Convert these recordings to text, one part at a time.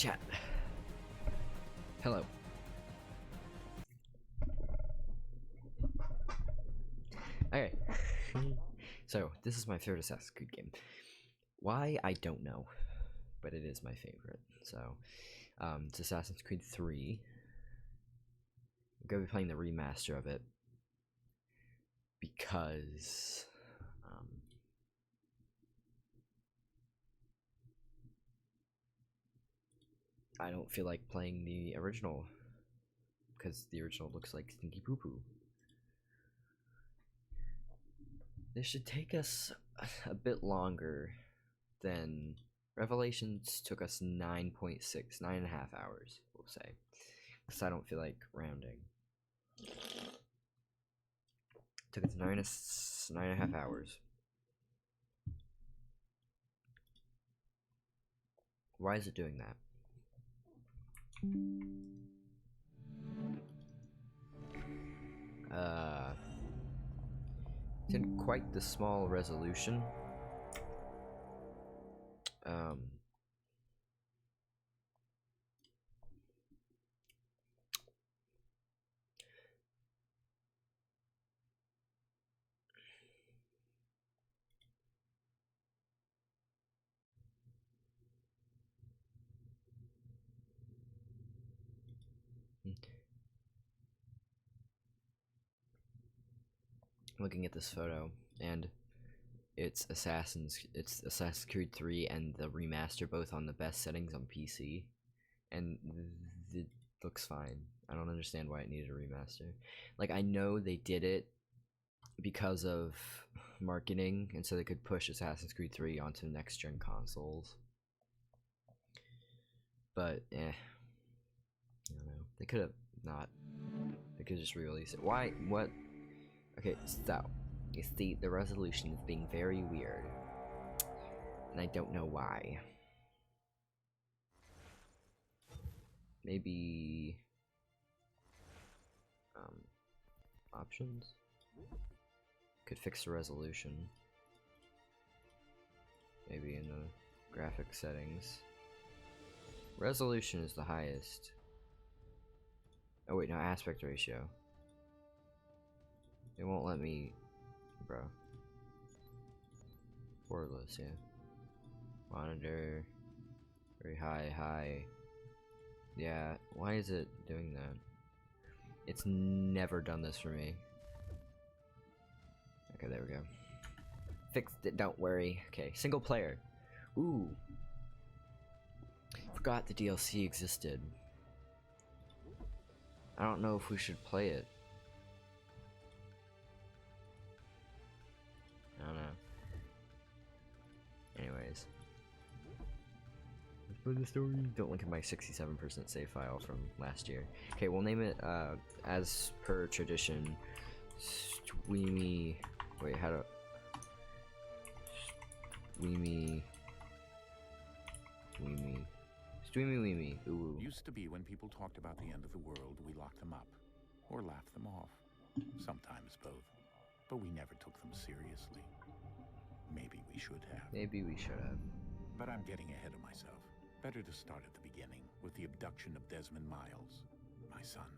chat. Hello. Okay. So, this is my third Assassin's Creed game. Why, I don't know. But it is my favorite. So, it's Assassin's Creed 3. I'm going to be playing the remaster of it. Because... I don't feel like playing the original. Because the original looks like stinky poo poo. This should take us a bit longer than Revelations took us 9.5 hours, we'll say. Because I don't feel like rounding. Took us 9.5 hours. Why is it doing that? It's in quite the small resolution. Looking at this photo, and it's Assassin's Creed 3 and the remaster both on the best settings on PC, and it looks fine. I don't understand why it needed a remaster. Like, I know they did it because of marketing, and so they could push Assassin's Creed 3 onto next gen consoles. But I don't know. They could have not. They could just re-release it. Why? What? Okay, so you see, the resolution is being very weird, and I don't know why. Maybe options could fix the resolution. Maybe in the graphic settings. Resolution is the highest. Oh wait, no, aspect ratio. It won't let me, bro. Borderless, yeah. Monitor, very high. Yeah, why is it doing that? It's never done this for me. Okay, there we go. Fixed it, don't worry. Okay, single player. Ooh. Forgot the DLC existed. I don't know if we should play it. I don't know. Anyways. Let's play the story. Don't look at my 67% save file from last year. Okay, we'll name it, as per tradition, Streamy... Wait, how to... Streamy... Ooh. Used to be when people talked about the end of the world, we locked them up. Or laughed them off. Sometimes both. But we never took them seriously. Maybe we should have. Maybe we should have. But I'm getting ahead of myself. Better to start at the beginning, with the abduction of Desmond Miles, my son.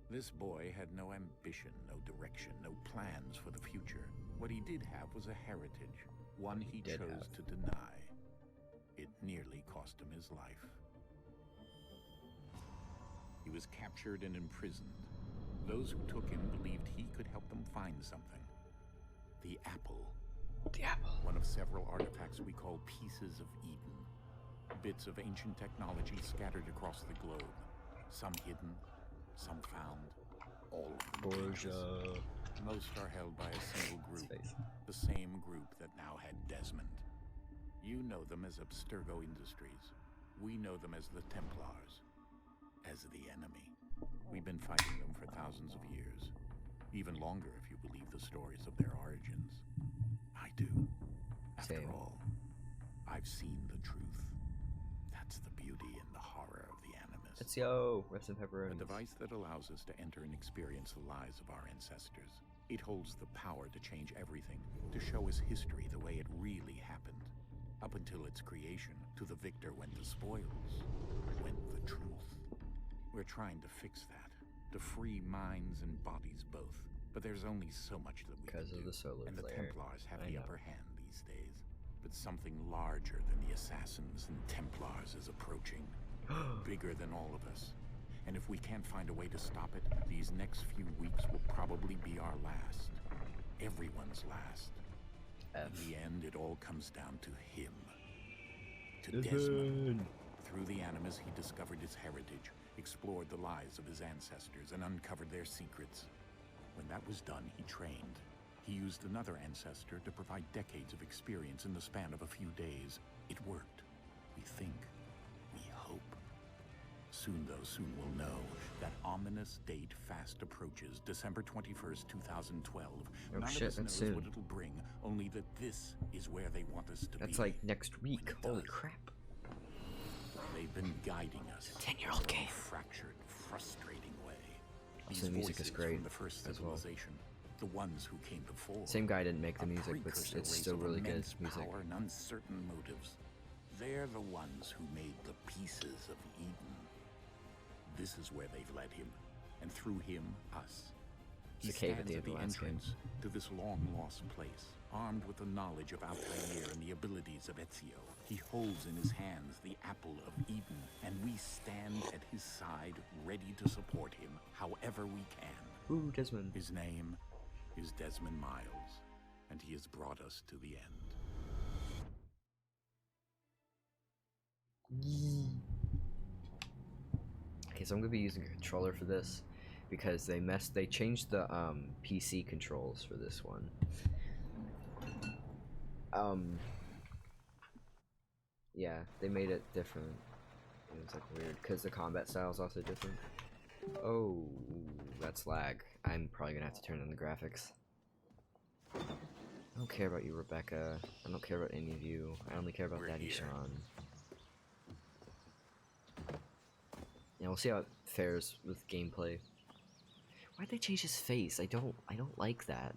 This boy had no ambition, no direction, no plans for the future. What he did have was a heritage, one he chose to deny. It nearly cost him his life. He was captured and imprisoned. Those who took him believed he could help them find something. The apple. The apple. One of several artifacts we call Pieces of Eden. Bits of ancient technology scattered across the globe. Some hidden, some found, all of them dangerous. Most are held by a single group. The same group that now had Desmond. You know them as Abstergo Industries. We know them as the Templars. As the enemy. We've been fighting them for thousands of years. Even longer if you believe the stories of their origins. I do. After all, I've seen the truth. That's the beauty and the horror of the Animus. Let's go! Rest in pepperoni. A device that allows us to enter and experience the lives of our ancestors. It holds the power to change everything, to show us history the way it really happened. Up until its creation, to the victor went the spoils. We're trying to fix that, to free minds and bodies both. But there's only so much that we Because can of do, the solar and the flare. Templars have I the know. upper hand these days. But something larger than the Assassins and Templars is approaching. Bigger than all of us. And if we can't find a way to stop it, these next few weeks will probably be our last. Everyone's last. In the end, it all comes down to him. To Desmond. Through the Animus, he discovered his heritage, explored the lives of his ancestors, and uncovered their secrets. When that was done, he trained. He used another ancestor to provide decades of experience in the span of a few days. It worked. We think. We hope. Soon, though, soon we'll know. That ominous date fast approaches, December 21st, 2012. Oh None shit, of us that's knows soon. what it'll bring, only that this is where they want us to be. That's like next week. When it Holy does. crap. They've been guiding us. It's a 10-year-old game. In a fractured, frustrating way. Also, These the music is voices great from the first as well. civilization, the ones who came before. Same guy didn't make the A music, but precursor it's race still of really good immense music. Power and uncertain motives. They're the ones who made the pieces of Eden. This is where they've led him, and through him, us. He It's a cave at stands the at end of the the last game. entrance to this long-lost place, armed with the knowledge of Altair and the abilities of Ezio. He holds in his hands the apple of Eden, and we stand at his side, ready to support him however we can. Ooh, Desmond. His name is Desmond Miles, and he has brought us to the end. Okay, so I'm gonna be using a controller for this because they changed the PC controls for this one. Yeah, they made it different. It was like weird because the combat style is also different. Oh, that's lag. I'm probably gonna have to turn on the graphics. I don't care about you, Rebecca. I don't care about any of you. I only care about We're Daddy here. Sean. Yeah, we'll see how it fares with gameplay. Why'd they change his face? I don't like that.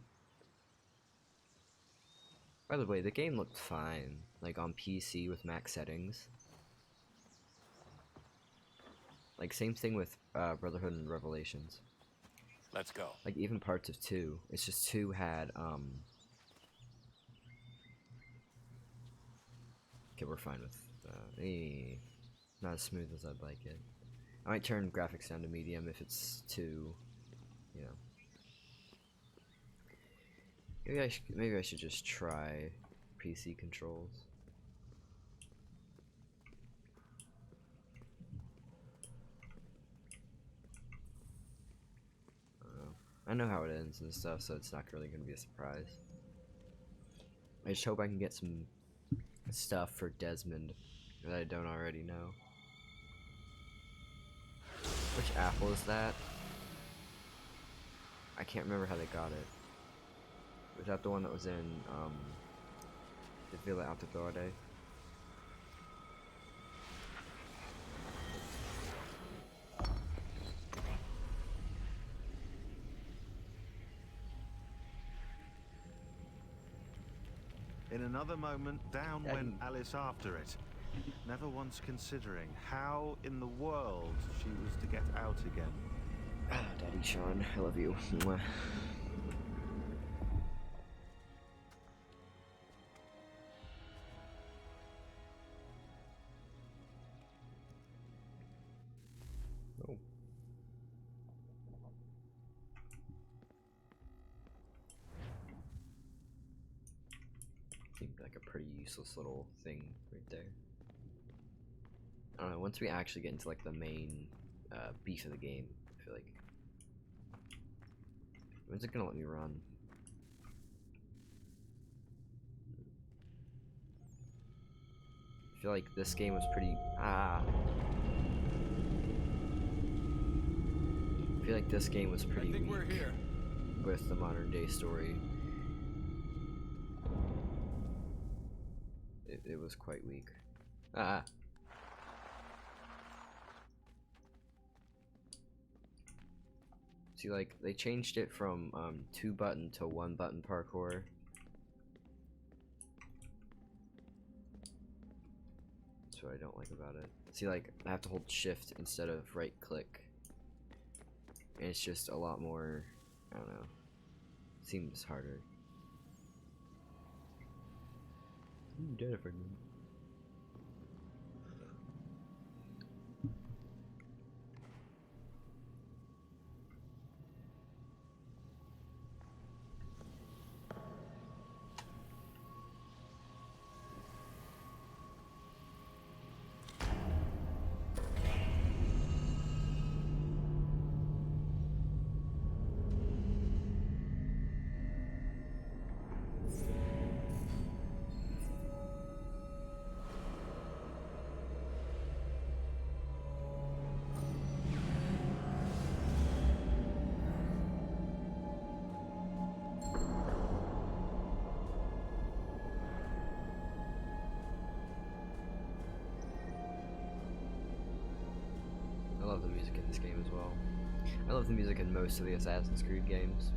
By the way, the game looked fine, like on PC with max settings. Like same thing with Brotherhood and Revelations. Let's go. Like even parts of 2. It's just 2 had okay, we're fine with not as smooth as I'd like it. I might turn graphics down to medium if it's too, you know. Maybe I should just try PC controls. I don't know. I know how it ends and stuff, so it's not really gonna be a surprise. I just hope I can get some stuff for Desmond that I don't already know. Which apple is that? I can't remember how they got it. Was that the one that was in the Villa Altadorte? In another moment, down Daddy. went Alice after it, never once considering how in the world she was to get out again. Ah, Daddy Sean, I love you. Mwah. Oh. Seemed like a pretty useless little thing right there. I don't know, once we actually get into like the main beef of the game, I feel like. When's it gonna let me run? I feel like this game was pretty. I feel like this game was pretty weak we're here. with the modern day story. It was quite weak. See, like, they changed it from 2-button to 1-button parkour. That's what I don't like about it. See, like, I have to hold shift instead of right click And it's just a lot more, I don't know, seems harder. I'm dead for me. I love the music in this game as well. I love the music in most of the Assassin's Creed games.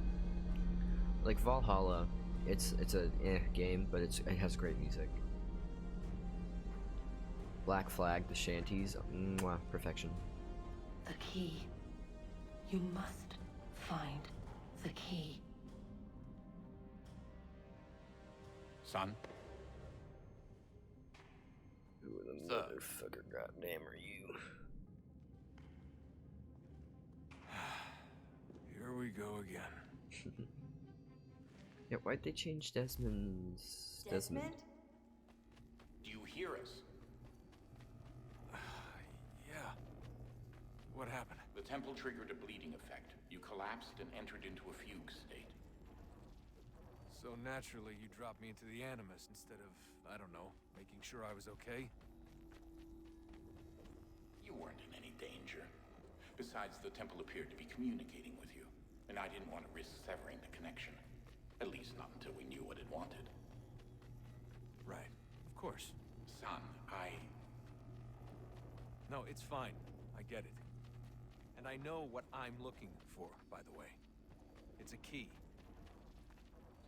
Like Valhalla, it's a game, but it has great music. Black Flag, the shanties, mwah, perfection. The key. You must find the key. Son? Who the Sir. motherfucker goddamn are you? Here we go again. Yeah, why'd they change Desmond's... Desmond? Do you hear us? Yeah. What happened? The temple triggered a bleeding effect. You collapsed and entered into a fugue state. So naturally, you dropped me into the Animus instead of, I don't know, making sure I was okay? You weren't in any danger. Besides, the temple appeared to be communicating with you, and I didn't want to risk severing the connection. At least not until we knew what it wanted. Right. Of course. Son, No, it's fine. I get it. And I know what I'm looking for, by the way. It's a key.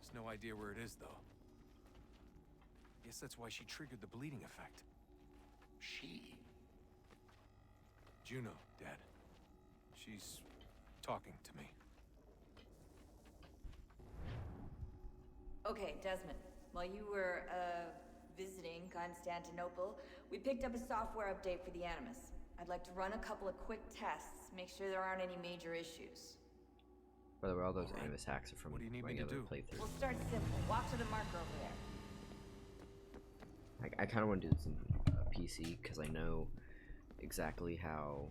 Just no idea where it is, though. Guess that's why she triggered the bleeding effect. She? Juno, Dad. She's talking to me. Okay, Desmond. While you were, visiting Constantinople, we picked up a software update for the Animus. I'd like to run a couple of quick tests, make sure there aren't any major issues. By the way, all those Alright. Animus hacks are from What do you need my me to other do? playthrough. We'll start simple. Walk to the marker over there. I kind of want to do this in PC because I know exactly how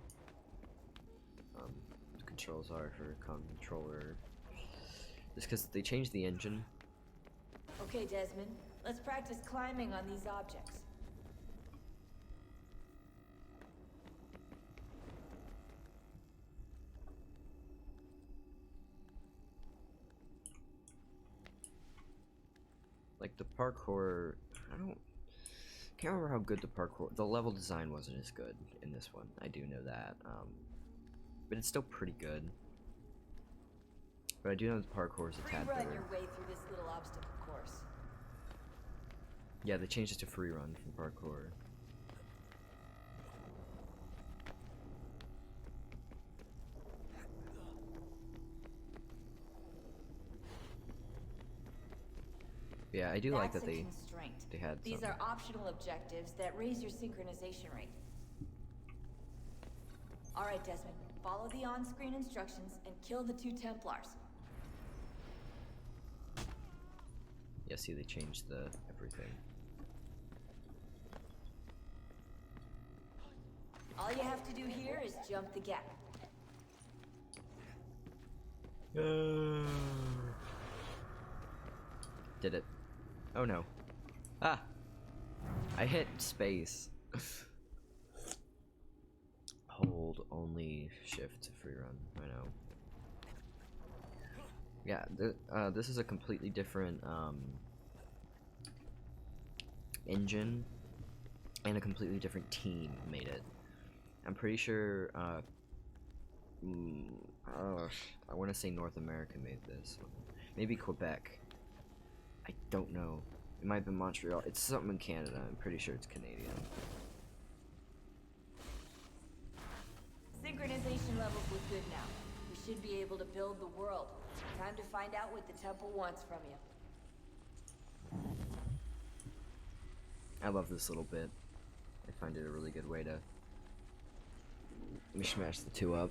the controls are for controller. Just because they changed the engine. Okay, Desmond. Let's practice climbing on these objects. Like the parkour, can't remember how good the level design wasn't as good in this one. I do know that, but it's still pretty good. But I do know the parkour is a Free tad run better. your way through this little obstacle course. Yeah, they changed it to free run from parkour. Yeah, I do like that That's a they constraint. had These some. are optional objectives that raise your synchronization rate. Alright, Desmond. Follow the on-screen instructions and kill the 2 Templars. Yeah, see, they changed the everything. All you have to do here is jump the gap. Did it? Oh no. Ah! I hit space. Hold only shift to free run. I know. Yeah, this is a completely different engine, and a completely different team made it. I'm pretty sure. I want to say North America made this. Maybe Quebec. I don't know. It might have been Montreal. It's something in Canada. I'm pretty sure it's Canadian. Synchronization levels look good now. We should able to build the world. Time to find out what the temple wants from you. I love this little bit. I find it a really good way to mishmash the two up.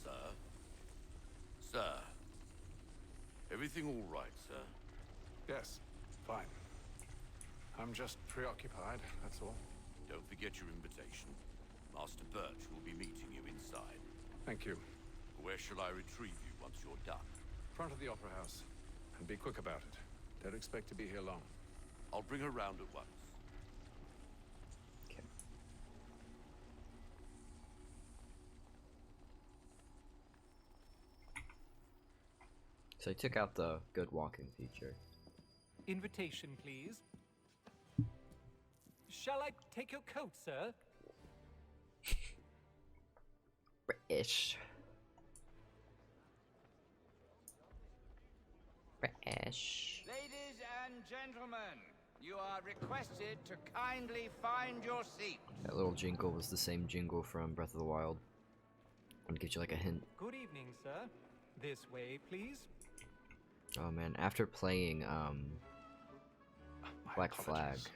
Sir? Sir? Everything all right, sir? Yes, fine. I'm just preoccupied, that's all. Don't forget your invitation. Master Birch will be meeting you inside. Thank you. Where shall I retrieve you once you're done? Front of the Opera House. And be quick about it. Don't expect to be here long. I'll bring her round at once. Okay. So I took out the good walking feature. Invitation, please. Shall I take your coat, sir? British. British. Ladies and gentlemen, you are requested to kindly find your seat. That little jingle was the same jingle from Breath of the Wild. I'm gonna give you like a hint. Good evening, sir. This way, please. Oh man, after playing My Black Flag, apologies.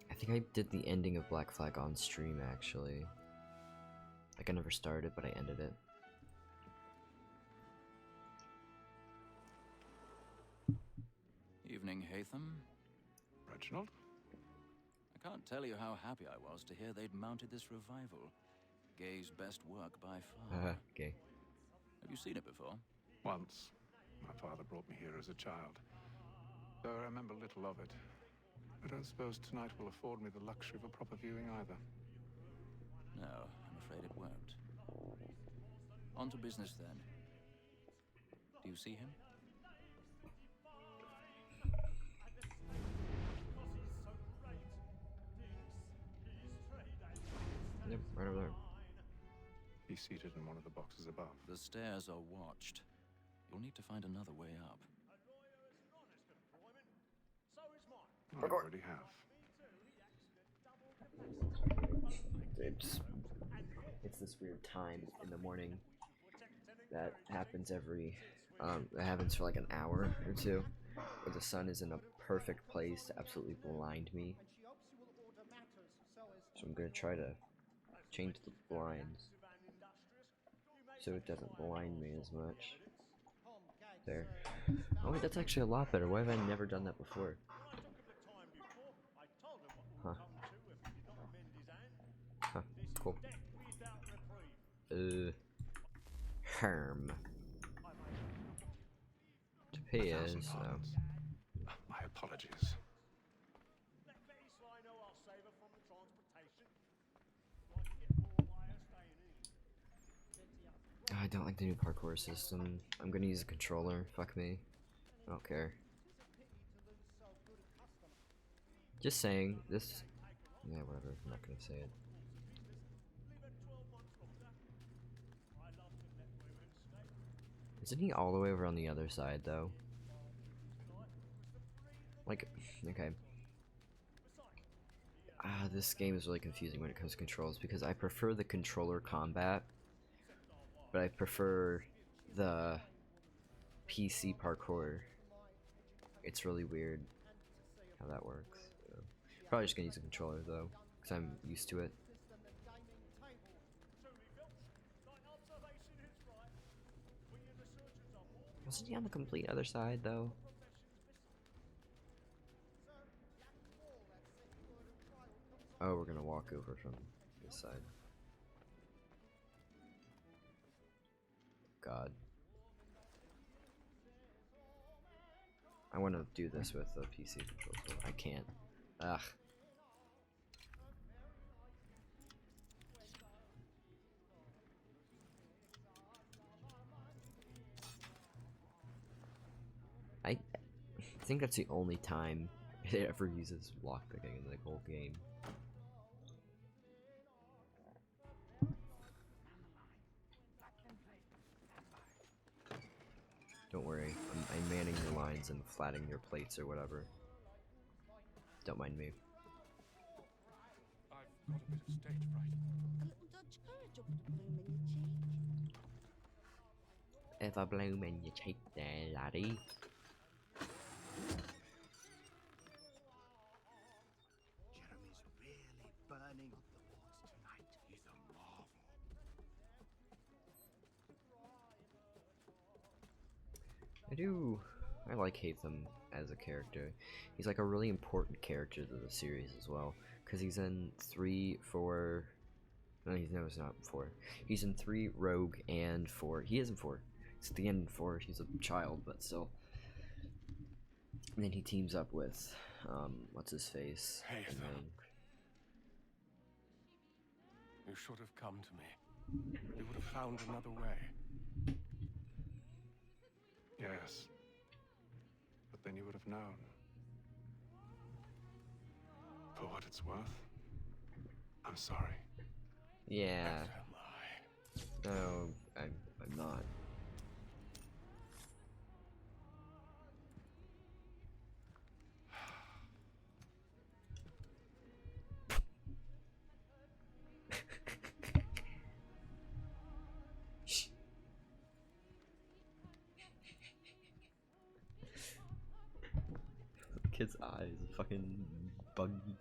I think I did the ending of Black Flag on stream actually. Like I never started, but I ended it. Evening, Hatham. Reginald? I can't tell you how happy I was to hear they'd mounted this revival. Gay's best work by far. Okay. Have you seen it before? Once. My father brought me here as a child. Though I remember little of it. I don't suppose tonight will afford me the luxury of a proper viewing either. No, I'm afraid it won't. On to business then. Do you see him? Yep, right over there. He's seated in one of the boxes above. The stairs are watched. You'll need to find another way up. I already have. It's this weird time in the morning that happens that happens for like an hour or two, where the sun is in a perfect place to absolutely blind me. So I'm gonna try to change the blinds so it doesn't blind me as much. There. Oh wait, that's actually a lot better. Why have I never done that before? Huh. Huh. Cool. Herm. To pay is, 1,000 pardons. My apologies. I don't like the new parkour system. I'm gonna use a controller. Fuck me. I don't care. Just saying, this... Yeah, whatever. I'm not gonna say it. Isn't he all the way over on the other side, though? Like, okay. This game is really confusing when it comes to controls, because I prefer the controller combat, but I prefer the PC parkour. It's really weird how that works. So, probably just gonna use a controller though, because I'm used to it. Wasn't he on the complete other side though? Oh, we're gonna walk over from this side. God. I want to do this with the PC controls, but I can't. Ugh. I think that's the only time it ever uses lockpicking in the whole game. Don't worry, I'm manning your lines and flattening your plates or whatever. Don't mind me. I've got a bit of stage fright. A little Dutch courage up the bloom in your cheek. Ever bloom in your cheek there, laddie. Jeremy's really burning up the wards tonight. He's a marvel. I like Hatham as a character. He's like a really important character to the series as well, because he's in 3, 4. No, he's not 4. He's in 3, Rogue, and 4. He is in 4. It's at the end of 4. He's a child, but still. And then he teams up with what's his face? Hatham. And then You should have come to me. We would have found another way. Yes. But then you would have known. For what it's worth, I'm sorry. yeah. As am I. No, I'm not. Kid's eyes are fucking buggy.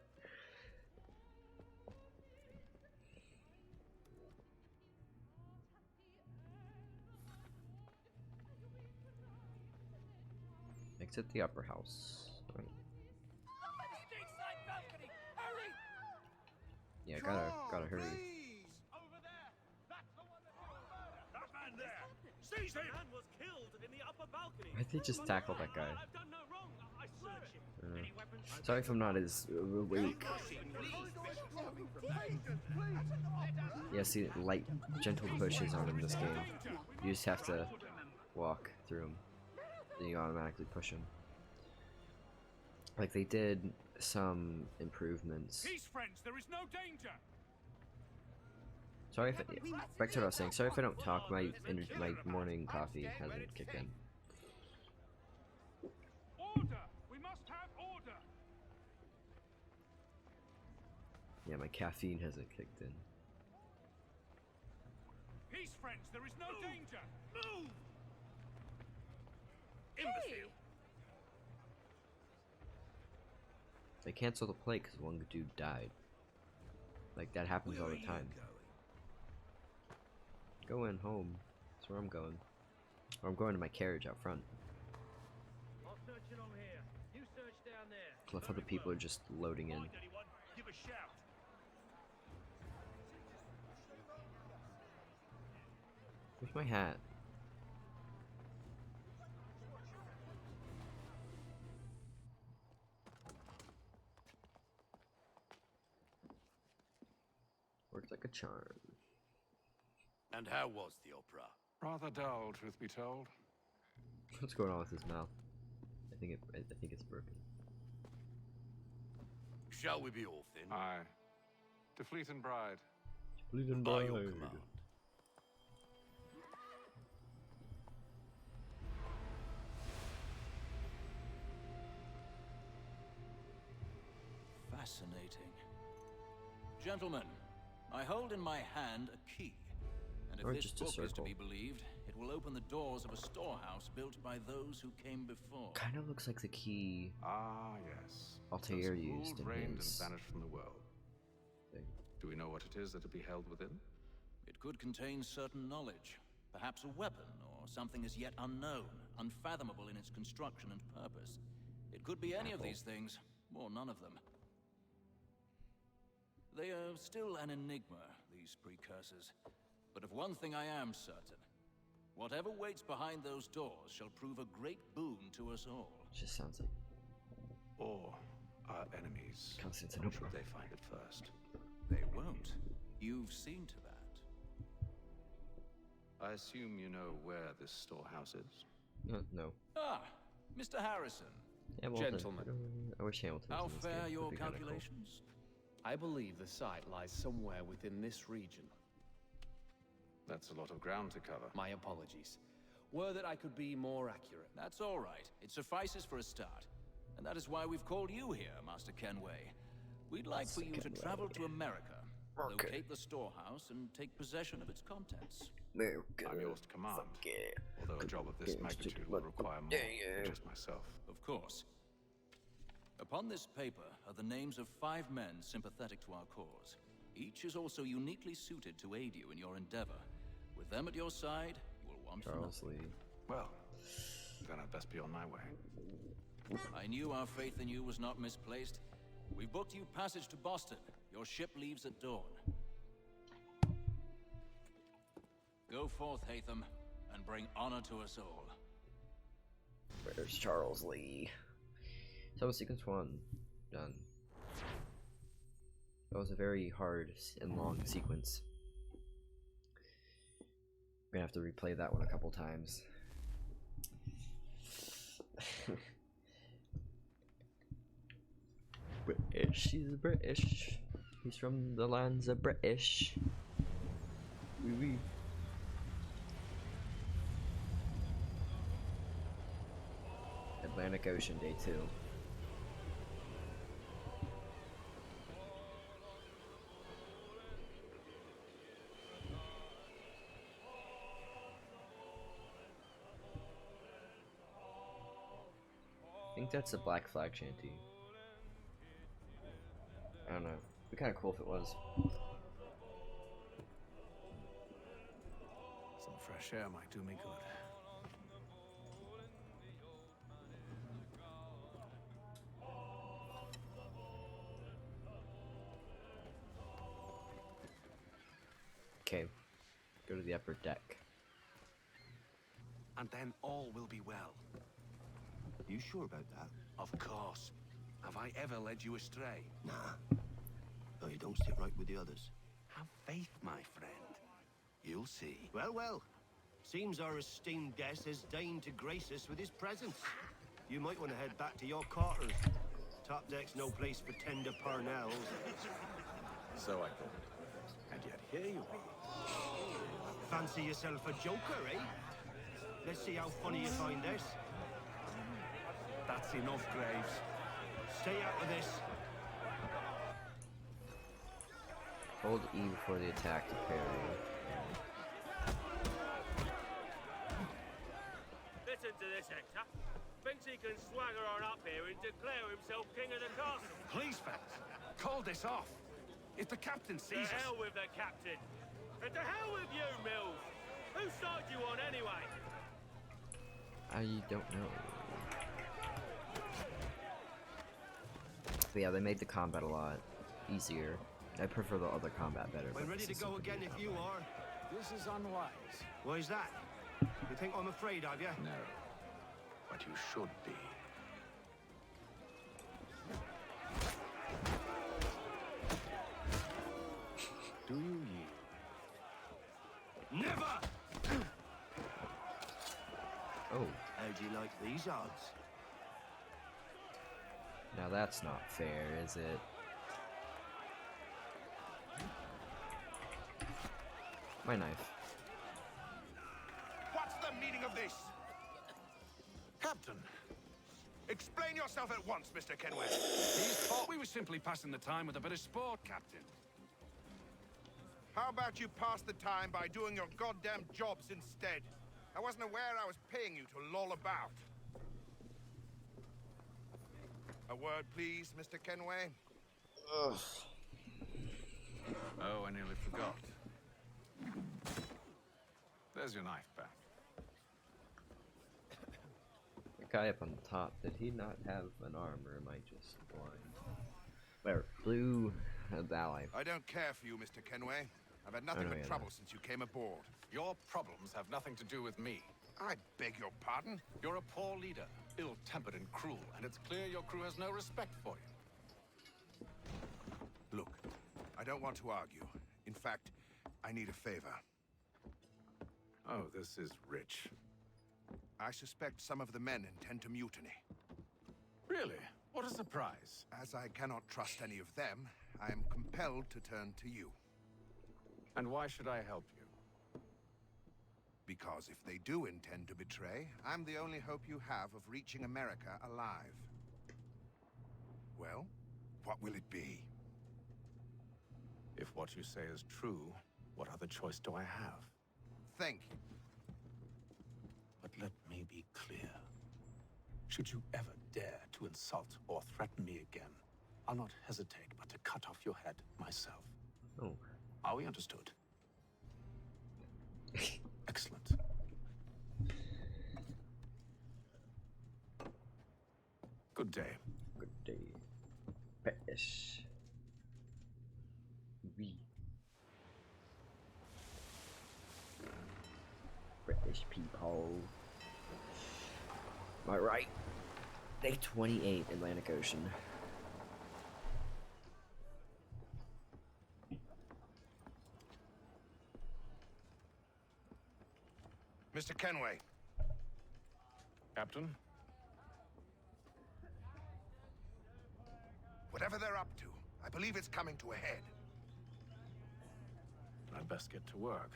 Exit the upper house. Right. Yeah, gotta hurry. Over there! That's the one that killed Murder! That man there! Seize him! Man was killed in the upper balcony. Why'd they just tackle that guy? I've done no wrong. I searched him. Any weapons? Sorry if I'm not as awake. Yeah, see, light, gentle pushes on in this game. You just have to walk through them. Then you automatically push them. Like, they did some improvements. Peace, friends. There is no danger. Sorry if back to what I was saying. Sorry if I don't talk. My morning coffee hasn't kicked in. Order. We must have order. Yeah, my caffeine hasn't kicked in. Peace, friends. There is no danger. Move. Imbecile. They canceled the play because one dude died. Like, that happens all the time. Going home. That's where I'm going. Or I'm going to my carriage out front. I'll search along here. You search down there. I love how the people are just loading in. Find anyone, give a shout. Where's my hat? Works like a charm. And how was the opera? Rather dull, truth be told. What's going on with his mouth? I think it's broken. Shall we be off then? Aye. To Fleet and Bride. By your command. Fascinating. Gentlemen, I hold in my hand a key. And Or if this just a book is to circle. be believed, it will open the doors of a storehouse built by those who came before. Kind of looks like the key Ah, yes. Altair Those used ruled, in reigned, his and vanished from the world. thing. Do we know what it is that will be held within? It could contain certain knowledge, perhaps a weapon or something as yet unknown, unfathomable in its construction and purpose. It could be any of these things, or none of them. They are still an enigma, these precursors. But of one thing I am certain. Whatever waits behind those doors shall prove a great boon to us all. Just sounds like Or our enemies? Constantinople. Should they find it first? They won't. You've seen to that. I assume you know where this storehouse is? no. Ah, Mr. Harrison. Hamilton. Gentlemen. I wish Hamilton was How in this fare game. your That'd be kinda cool. calculations? I believe the site lies somewhere within this region. That's a lot of ground to cover. My apologies. Were that I could be more accurate. That's all right. It suffices for a start. And that is why we've called you here, Master Kenway. We'd like for you to travel to America, locate the storehouse, and take possession of its contents. I'm yours to command. Although a job of this magnitude will require more than just myself. Of course. Upon this paper are the names of 5 men sympathetic to our cause. Each is also uniquely suited to aid you in your endeavor. With them at your side, you will want Charles Lee. Well, then I'd best be on my way. I knew our faith in you was not misplaced. We've booked you passage to Boston. Your ship leaves at dawn. Go forth, Hatham, and bring honor to us all. Where's Charles Lee? So sequence 1 done. That was a very hard and long sequence. We're gonna have to replay that one a couple times. British, he's British. He's from the lands of British. Wee wee. Atlantic Ocean, day 2. I think that's a Black Flag shanty. I don't know. It'd be kind of cool if it was. Some fresh air might do me good. Okay, go to the upper deck. And then all will be well. You sure about that? Of course. Have I ever led you astray? Nah. No, you don't sit right with the others. Have faith, my friend. You'll see. Well, well. Seems our esteemed guest has deigned to grace us with his presence. You might want to head back to your quarters. Top deck's no place for tender parnells. So I thought. And yet here you are. Fancy yourself a joker, eh? Let's see how funny you find this. That's enough, Graves. Stay out of this. Hold E before the attack to parry. Listen to this, Hector. Thinks he can swagger on up here and declare himself king of the castle. Please, fellas, call this off. If the captain sees To us... hell with the captain. And to hell with you, Mills. Whose side you on anyway? I don't know. But yeah, they made the combat a lot easier. I prefer the other combat better. I'm ready to go again if you are. This is unwise. Why is that? You think I'm afraid of you? No, but you should be. Do you yield? Never! Oh. How'd you like these odds? Now that's not fair, is it? My knife. What's the meaning of this? Captain, explain yourself at once, Mr. Kenway. He's thought we were simply passing the time with a bit of sport, Captain. How about you pass the time by doing your goddamn jobs instead? I wasn't aware I was paying you to loll about. A word, please, Mr. Kenway. Ugh. Oh, I nearly forgot. There's your knife back. The guy up on the top, did he not have an arm, or am I just blind? Where? Blue ally. I don't care for you, Mr. Kenway. I've had nothing but trouble since you came aboard. Your problems have nothing to do with me. I beg your pardon? You're a poor leader, ill-tempered and cruel, and it's clear your crew has no respect for you. Look, I don't want to argue. In fact, I need a favor. Oh, this is rich. I suspect some of the men intend to mutiny. Really? What a surprise. As I cannot trust any of them, I am compelled to turn to you. And why should I help you? Because if they do intend to betray, I'm the only hope you have of reaching America alive. Well, what will it be? If what you say is true, what other choice do I have? Think. But let me be clear. Should you ever dare to insult or threaten me again, I'll not hesitate but to cut off your head myself. Oh. Are we understood? Excellent. Good day. Good day. British. We. British people. Am I right? Day 28, Atlantic Ocean. Mr. Kenway. Captain? Whatever they're up to, I believe it's coming to a head. I'd best get to work.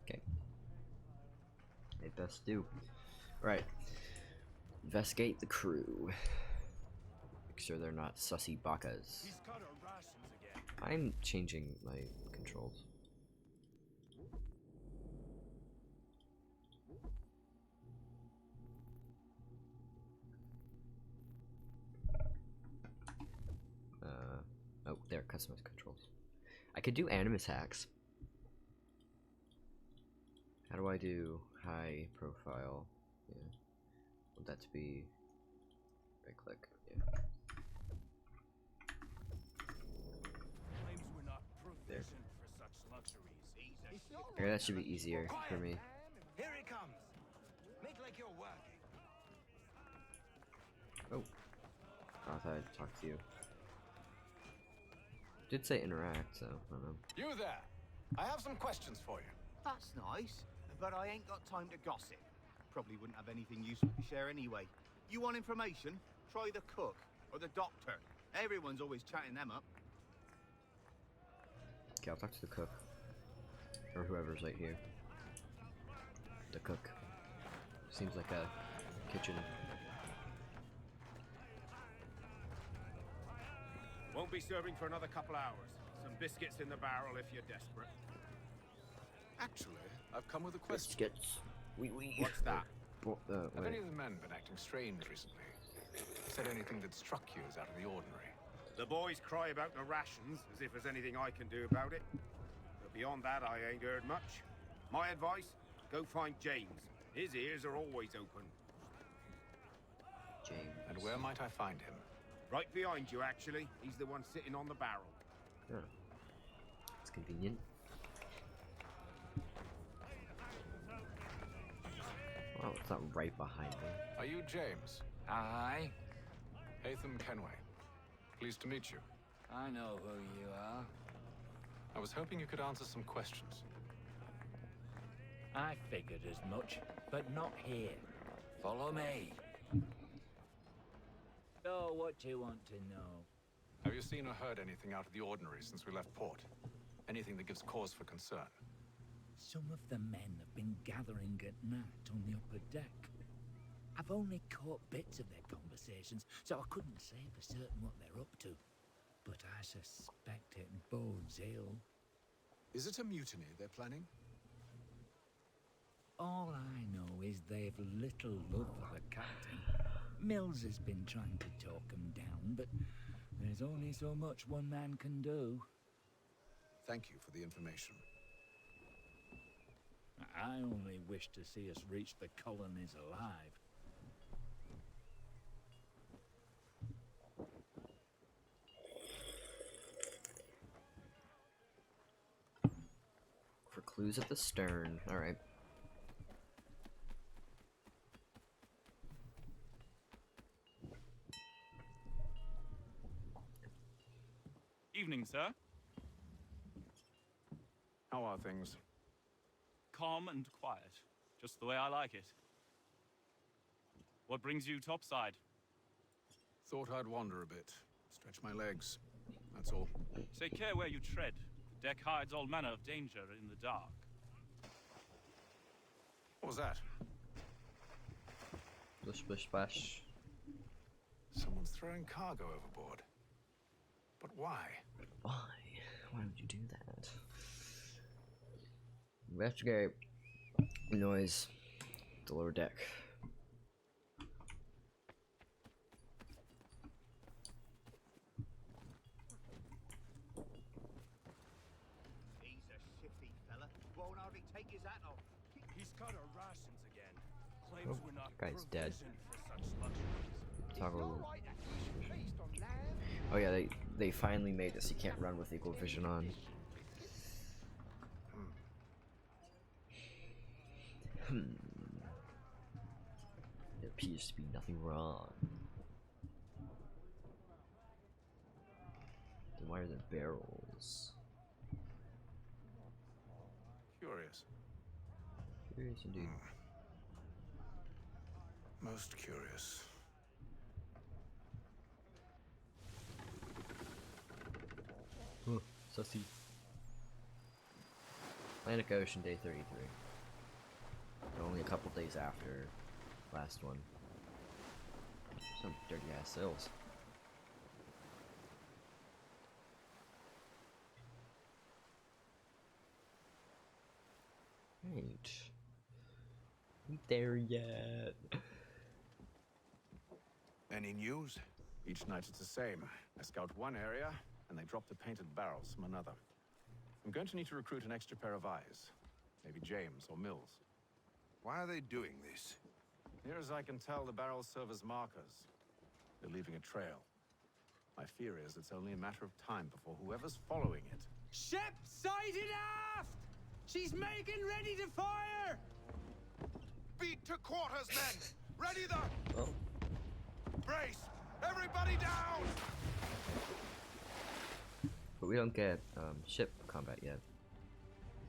Okay. They best do. Right. Investigate the crew. Make sure they're not sussy bakas. He's got our rations again. I'm changing my controls. Oh, they're customized controls. I could do Animus hacks. How do I do high profile? Yeah. Want that to be right click? Yeah. Claims we're not proficient for such luxuries. Okay, that should be easier for me. Here he comes. Make like you're working. Oh. I thought I'd talk to you. Did say interact, so I don't know. You there! I have some questions for you. That's nice, but I ain't got time to gossip. Probably wouldn't have anything useful to share anyway. You want information? Try the cook or the doctor. Everyone's always chatting them up. Okay, I'll talk to the cook. Or whoever's right here. The cook. Seems like a kitchen. Won't be serving for another couple hours. Some biscuits in the barrel if you're desperate. Actually, I've come with a question. Biscuits. What's that? Have any of the men been acting strange recently? Said anything that struck you as out of the ordinary? The boys cry about the rations, as if there's anything I can do about it. But beyond that, I ain't heard much. My advice, go find James. His ears are always open. James. And where might I find him? Right behind you, actually. He's the one sitting on the barrel. Oh. It's convenient. Well, it's not right behind me. Are you James? Aye. Hatham Kenway. Pleased to meet you. I know who you are. I was hoping you could answer some questions. I figured as much, but not here. Follow me. So, what do you want to know? Have you seen or heard anything out of the ordinary since we left port? Anything that gives cause for concern? Some of the men have been gathering at night on the upper deck. I've only caught bits of their conversations, so I couldn't say for certain what they're up to. But I suspect it bodes ill. Is it a mutiny they're planning? All I know is they've little love for the captain. Mills has been trying to talk him down, but there's only so much one man can do. Thank you for the information. I only wish to see us reach the colonies alive. For clues at the stern. Alright. Evening, sir. How are things? Calm and quiet. Just the way I like it. What brings you topside? Thought I'd wander a bit. Stretch my legs. That's all. Take care where you tread. The deck hides all manner of danger in the dark. What was that? Splish, splish, splash. throwing cargo overboard. But why? Why? Why would you do that? Investigate noise. The lower deck. He's a shifty fella. Won't hardly take his hat off. He's cut our rations again. Claims Oh, we're not guy's dead. provisioned for such luxuries. Toggle. Oh yeah, they finally made this. You can't run with equal vision on. There appears to be nothing wrong. Then why are there barrels? Curious. Curious indeed. Most curious. Oh, sussy. Atlantic Ocean, day 33. Only a couple days after last one. Some dirty ass sails. Ain't there yet. Any news? Each night it's the same. I scout one area, and they drop the painted barrels from another. I'm going to need to recruit an extra pair of eyes. Maybe James or Mills. Why are they doing this? Near as I can tell, the barrels serve as markers. They're leaving a trail. My fear is it's only a matter of time before whoever's following it. Ship sighted aft! She's making ready to fire! Beat to quarters, men! Ready the... Oh. Brace! Everybody down! But we don't get ship combat yet.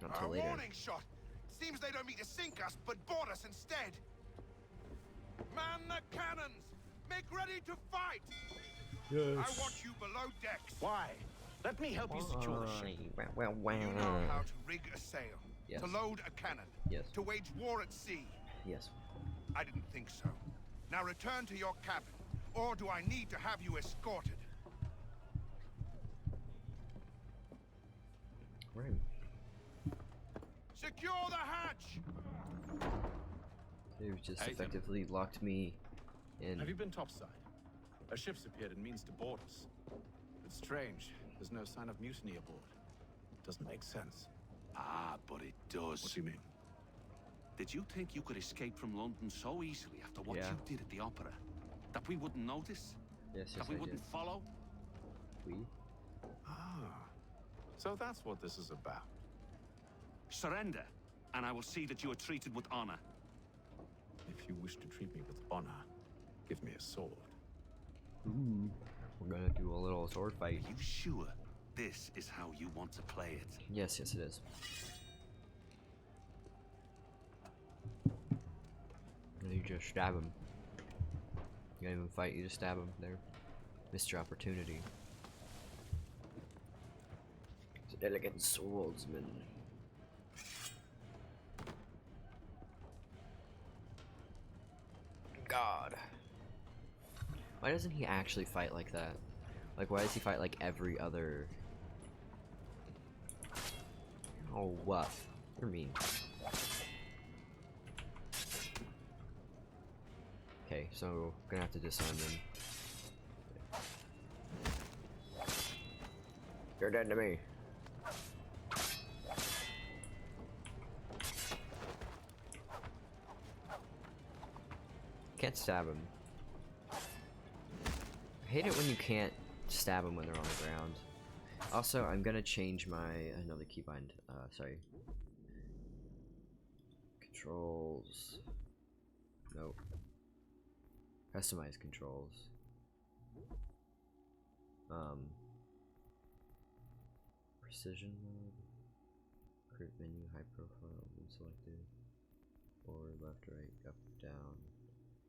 Not until A later. warning shot! Seems they don't mean to sink us, but board us instead! Man the cannons! Make ready to fight! Yes. I want you below decks! Why? Let me help you secure the ship. Well, You know how to rig a sail, Yes. to load a cannon, Yes. to wage war at sea. Yes. I didn't think so. Now return to your cabin, or do I need to have you escorted? Right. Secure the hatch! They've just Hey, Tim. effectively locked me in. Have you been topside? A ship's appeared and means to board us. It's strange. There's no sign of mutiny aboard. Doesn't make sense. Ah, but it does. What do you mean? Did you think you could escape from London so easily after what Yeah. you did at the opera? That we wouldn't notice? Yes, That we wouldn't follow? We? Ah. So that's what this is about. Surrender, and I will see that you are treated with honor. If you wish to treat me with honor, give me a sword. Ooh. We're gonna do a little sword fight. Are you sure this is how you want to play it? Yes, yes it is. And you just stab him. You can't even fight, you just stab him there. Missed your opportunity. It's an elegant swordsman. God. Why doesn't he actually fight like that? Like, why does he fight like every other... Oh, what? You're mean. Okay, so gonna have to disarm him. You're dead to me. Can't stab him. I hate it when you can't stab them when they're on the ground. Also, I'm gonna change my another keybind. Sorry. Controls. Nope. Customize controls. Precision mode. Create menu, high profile, been selected. Forward, left, right, up, down.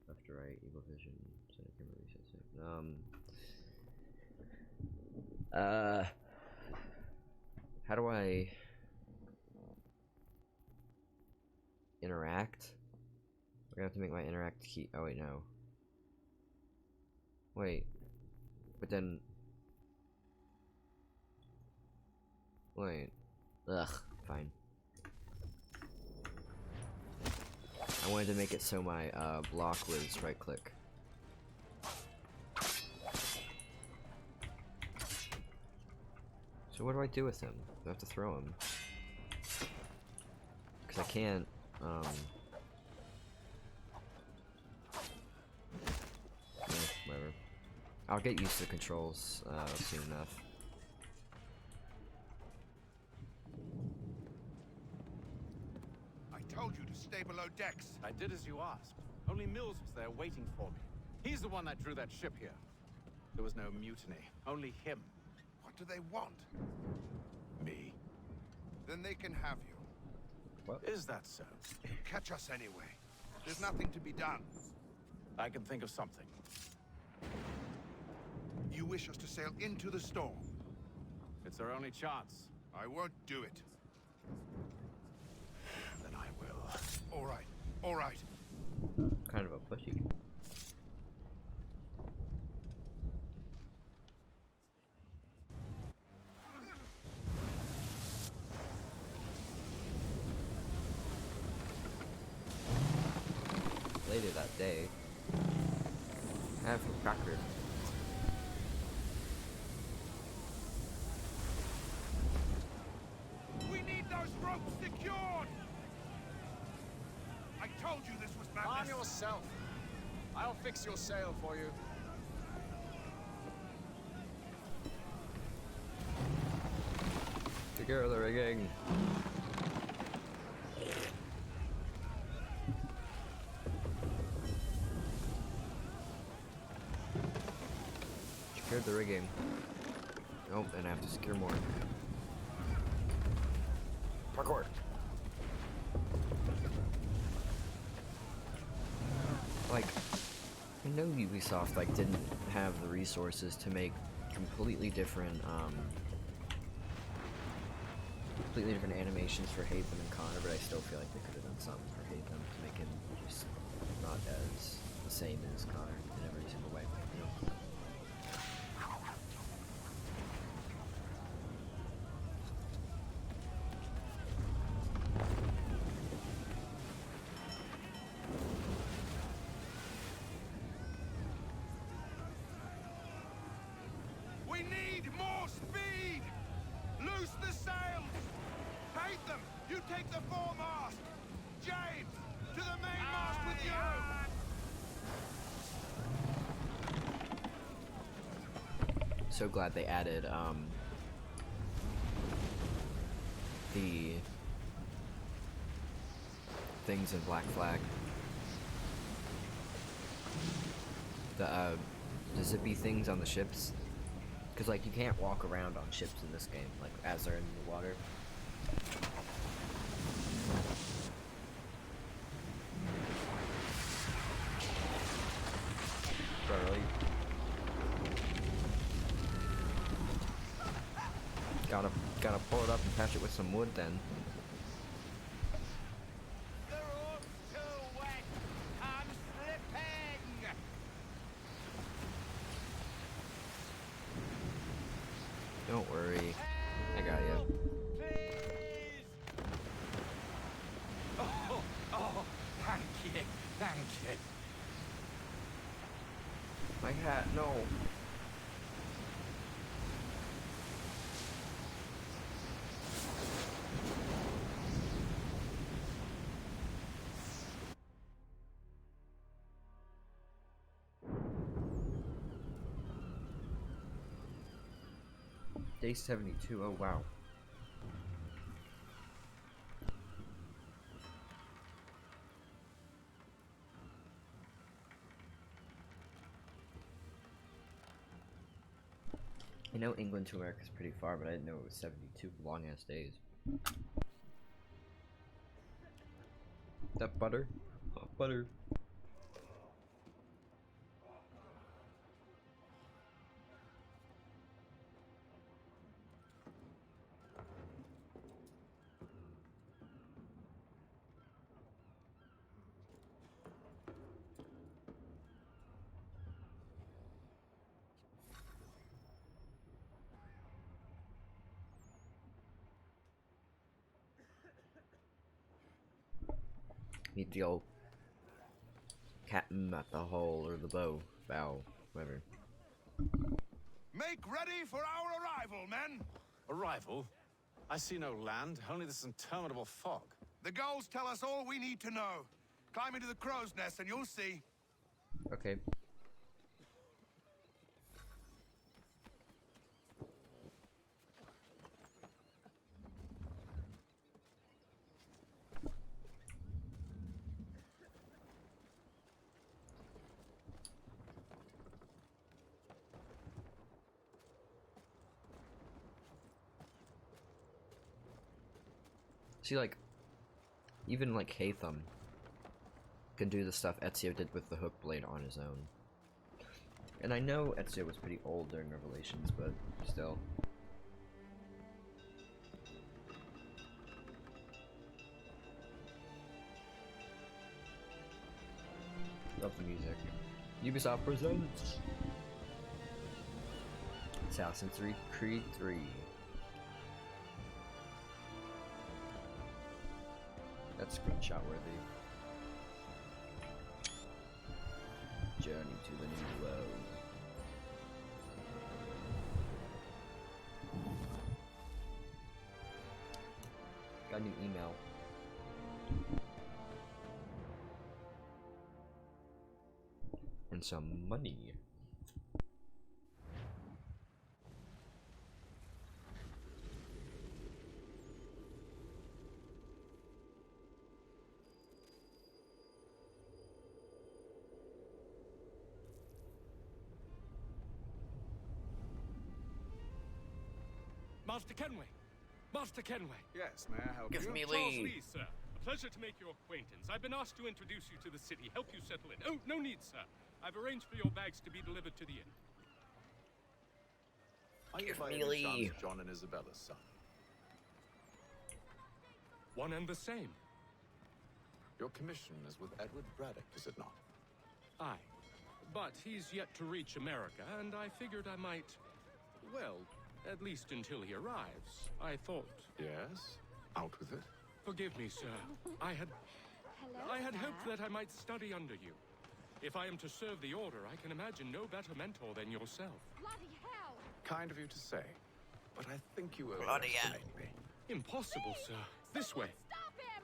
Left to right, eagle vision, center camera reset. How do I interact? We're gonna have to make my interact key. Oh wait, no. Wait, But then... Wait. Ugh, fine. I wanted to make it so my block was right click. So what do I do with him? Do I have to throw him? Because I can't, whatever. I'll get used to the controls soon enough. I told you to stay below decks. I did as you asked. Only Mills was there waiting for me. He's the one that drew that ship here. There was no mutiny, only him. What do they want? Me. Then they can have you. What? Is that so? Catch us anyway. There's nothing to be done. I can think of something. You wish us to sail into the storm? It's our only chance. I won't do it. Then I will. All right. All right. Kind of a pushy. Later that day, I have a cracker. We need those ropes secured! I told you this was madness. Arm yourself. I'll fix your sail for you. Secure the rigging. Secured the rigging. Oh, and I have to secure more. Parkour. Like, I know Ubisoft like didn't have the resources to make completely different animations for Hatham and Connor, but I still feel like they could have done something for Hatham to make him just not as the same as Connor in every single way. You know? We need more speed! Loose the sails! Hate them! You take the foremast! James! To the mainmast with you! So glad they added the things in Black Flag. The zippy things on the ships. Because, like, you can't walk around on ships in this game, like, as they're in the water. Charlie. Gotta pull it up and patch it with some wood then. Don't worry, I got you. Oh, thank you, thank you. My hat, no. Day 72, oh wow. I know England to America is pretty far, but I didn't know it was 72 long ass days. That butter? Oh, butter. Meet the old captain at the hull or the bow, whatever. Make ready for our arrival, men! Arrival? I see no land, only this interminable fog. The gulls tell us all we need to know. Climb into the crow's nest and you'll see. Okay. See, like, even like Hatham can do the stuff Ezio did with the hook blade on his own. And I know Ezio was pretty old during Revelations, but still. Love the music. Ubisoft presents Assassin's Creed 3. That's screenshot worthy. Journey to the new world. Got a new email. And some money. Master Kenway! Master Kenway! Yes, may I help Give you? me Charles leave. Lee, sir. A pleasure to make your acquaintance. I've been asked to introduce you to the city, help you settle in. Oh, no need, sir. I've arranged for your bags to be delivered to the inn. Are you Give by me any leave. chance John and Isabella's son? One and the same. Your commission is with Edward Braddock, is it not? Aye. But he's yet to reach America, and I figured I might... Well, at least until he arrives. I thought... Yes? Out with it. Forgive me, sir. I had hoped that I might study under you. If I am to serve the Order, I can imagine no better mentor than yourself. Bloody hell! Kind of you to say, but I think you Bloody hell. overestimate me. Impossible, sir. This way. Stop him!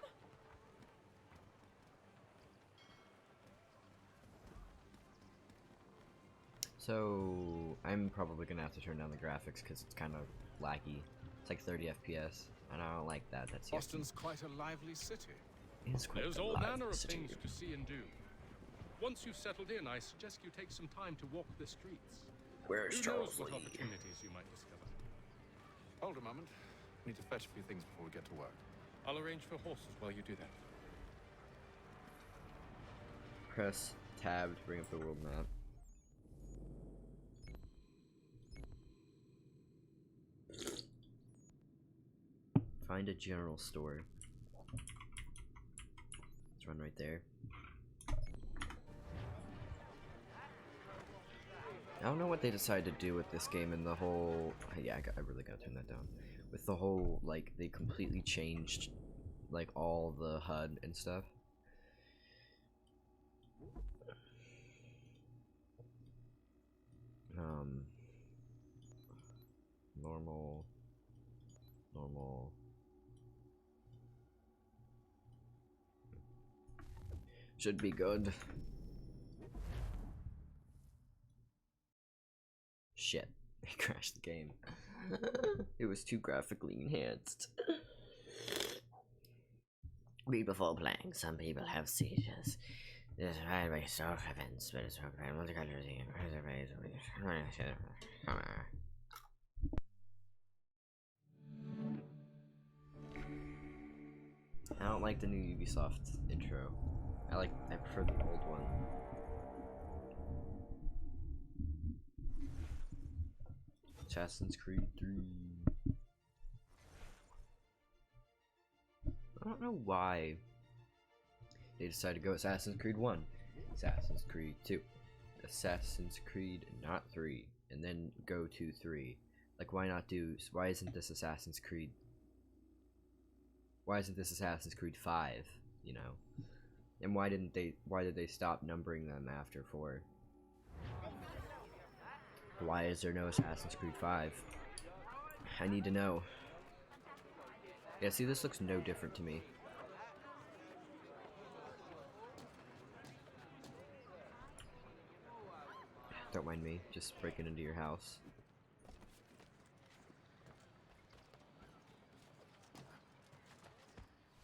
So I'm probably gonna have to turn down the graphics because it's kind of laggy. It's like 30 FPS, and I don't like that. That's Boston's quite a lively city. It's quite There's a all lively manner of city. things to see and do. Once you've settled in, I suggest you take some time to walk the streets. Where's Who Charles knows what Lee? opportunities you might discover. Hold a moment. Need to fetch a few things before we get to work. I'll arrange for horses while you do that. Press tab to bring up the world map. Find a general store. Let's run right there. I don't know what they decided to do with this game and the whole... Yeah, I really gotta turn that down. With the whole, like, they completely changed, like, all the HUD and stuff. Normal. Should be good. Shit, I crashed the game. It was too graphically enhanced. Read before playing. Some people have seizures. This is right by self events, but it's okay. Multiculturalism. I don't like the new Ubisoft intro. I prefer the old one. Assassin's Creed 3. I don't know why they decided to go Assassin's Creed 1, Assassin's Creed 2, Assassin's Creed not 3, and then go to 3. Like, why isn't this Assassin's Creed? Why isn't this Assassin's Creed 5, you know? And why did they stop numbering them after 4? Why is there no Assassin's Creed 5? I need to know. Yeah, see, this looks no different to me. Don't mind me, just breaking into your house.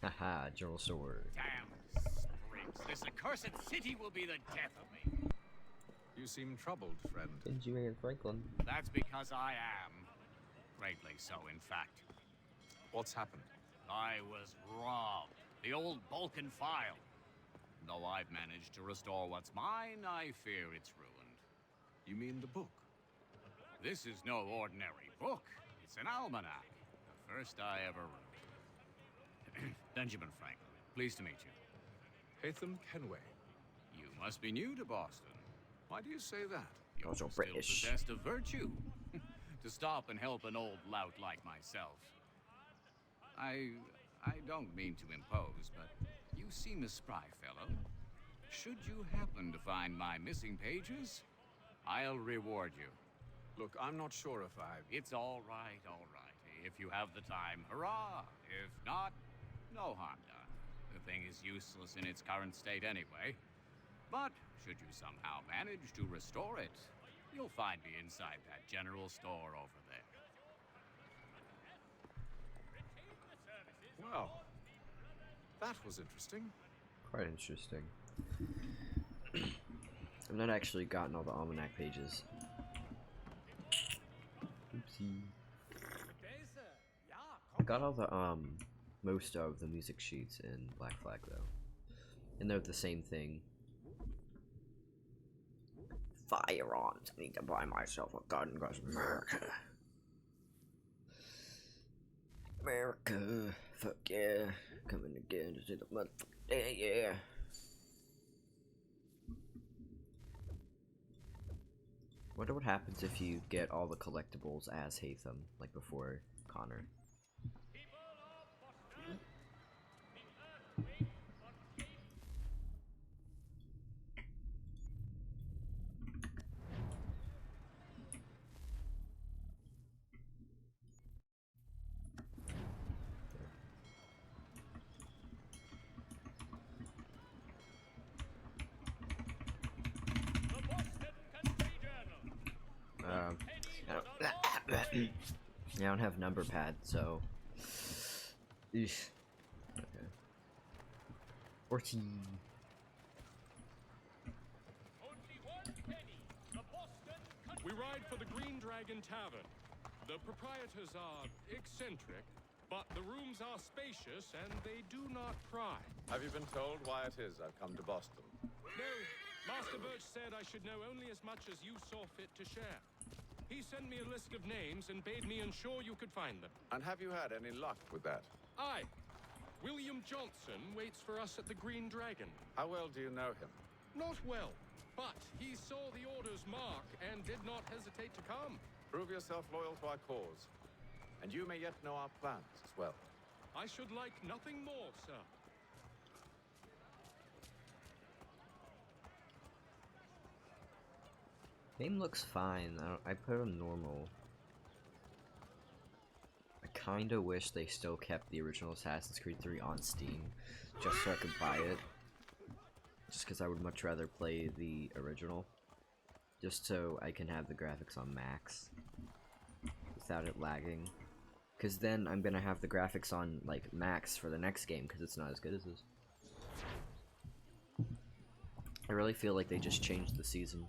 Haha, General Sword. Damn springs. This accursed city will be the death of me. You seem troubled, friend. Benjamin Franklin. That's because I am. Greatly so, in fact. What's happened? I was robbed. The old Balkan file. Though I've managed to restore what's mine, I fear it's ruined. You mean the book? This is no ordinary book. It's an almanac. The first I ever wrote. Benjamin Franklin, pleased to meet you. Haytham Kenway. You must be new to Boston. Why do you say that? You're Also still British. possessed of virtue. To stop and help an old lout like myself. I don't mean to impose, but you seem a spry fellow. Should you happen to find my missing pages, I'll reward you. Look, I'm not sure if I've... It's all right, all right. If you have the time, hurrah! If not, no harm done. The thing is useless in its current state anyway. But should you somehow manage to restore it, you'll find me inside that general store over there. Well, that was interesting. Quite interesting. I've not actually gotten all the almanac pages. Oopsie. I got all the most of the music sheets in Black Flag though, and they're the same thing. Firearms. I need to buy myself a gun because America. America. Fuck yeah. Coming again to see the motherfucker. Yeah. Wonder what happens if you get all the collectibles as Haytham, like before Connor. Yeah, I don't have number pad, so. Eesh. Okay. 14. We ride for the Green Dragon Tavern. The proprietors are eccentric, but the rooms are spacious and they do not pry. Have you been told why it is I've come to Boston? No, Master Birch said I should know only as much as you saw fit to share. He sent me a list of names and bade me ensure you could find them. And have you had any luck with that? Aye. William Johnson waits for us at the Green Dragon. How well do you know him? Not well, but he saw the order's mark and did not hesitate to come. Prove yourself loyal to our cause, and you may yet know our plans as well. I should like nothing more, sir. Game looks fine. I put on normal. I kinda wish they still kept the original Assassin's Creed 3 on Steam, just so I could buy it. Just because I would much rather play the original. Just so I can have the graphics on max. Without it lagging. Because then I'm gonna have the graphics on, like, max for the next game, because it's not as good as this. I really feel like they just changed the season.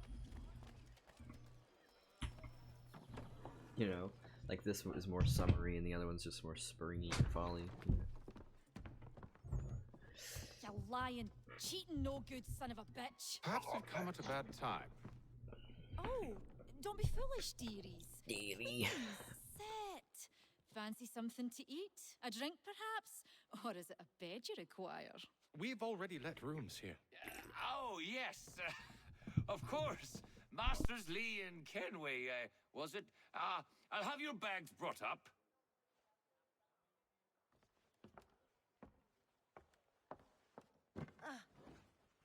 You know, like this is more summery and the other one's just more springy and folly. You lying, cheating, no good son of a bitch. Perhaps you've come at a bad time. Oh, don't be foolish, dearies. Dearie. Sit. Fancy something to eat? A drink, perhaps? Or is it a bed you require? We've already let rooms here. Oh, yes. Of course. Masters Lee and Kenway, was it? I'll have your bags brought up.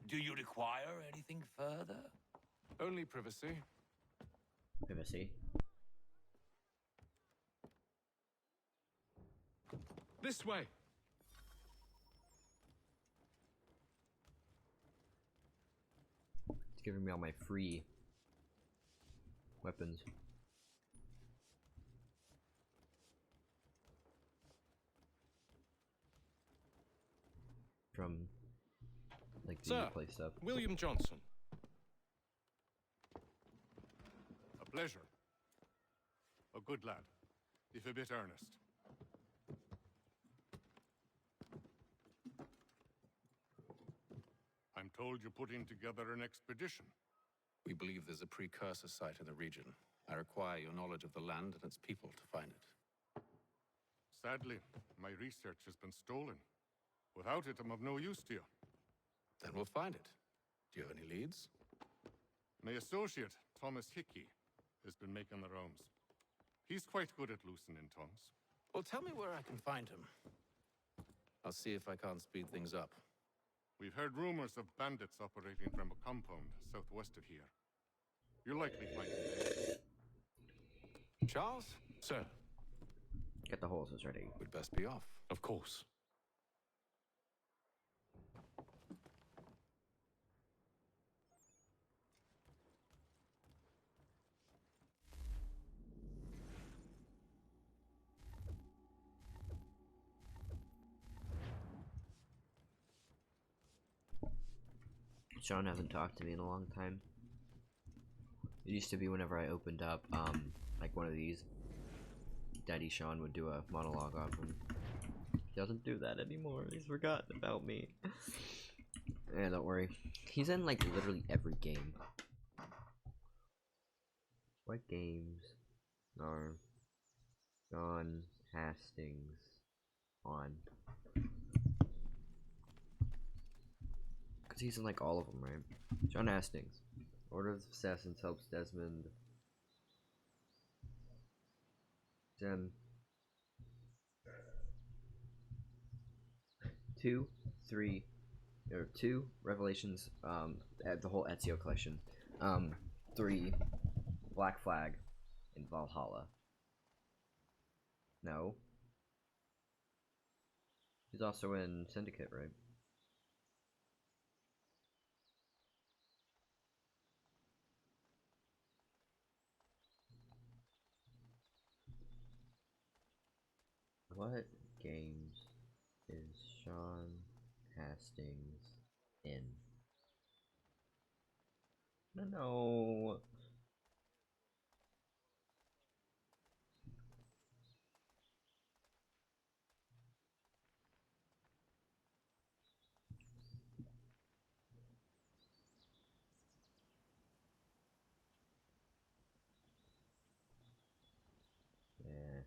Do you require anything further? Only privacy. Privacy. This way. It's giving me all my free weapons. From like the Sir, play stuff. William Johnson. A pleasure. A good lad, if a bit earnest. I'm told you're putting together an expedition. We believe there's a precursor site in the region. I require your knowledge of the land and its people to find it. Sadly, my research has been stolen. Without it, I'm of no use to you. Then we'll find it. Do you have any leads? My associate, Thomas Hickey, has been making the rounds. He's quite good at loosening tongues. Well, tell me where I can find him. I'll see if I can't speed things up. We've heard rumors of bandits operating from a compound southwest of here. You'll likely find him. Charles? Sir. Get the horses ready. We'd best be off. Of course. Sean hasn't talked to me in a long time. It used to be whenever I opened up, like one of these, Daddy Sean would do a monologue on him. He doesn't do that anymore. He's forgotten about me. Yeah, don't worry. He's in like literally every game. What games are Sean Hastings on? Because he's in like all of them, right? Sean Hastings. Order of Assassins helps Desmond. Then 2, 3, or 2 Revelations, the whole Ezio collection. 3 Black Flag and Valhalla. No. He's also in Syndicate, right? What games is Sean Hastings in? No. Yeah.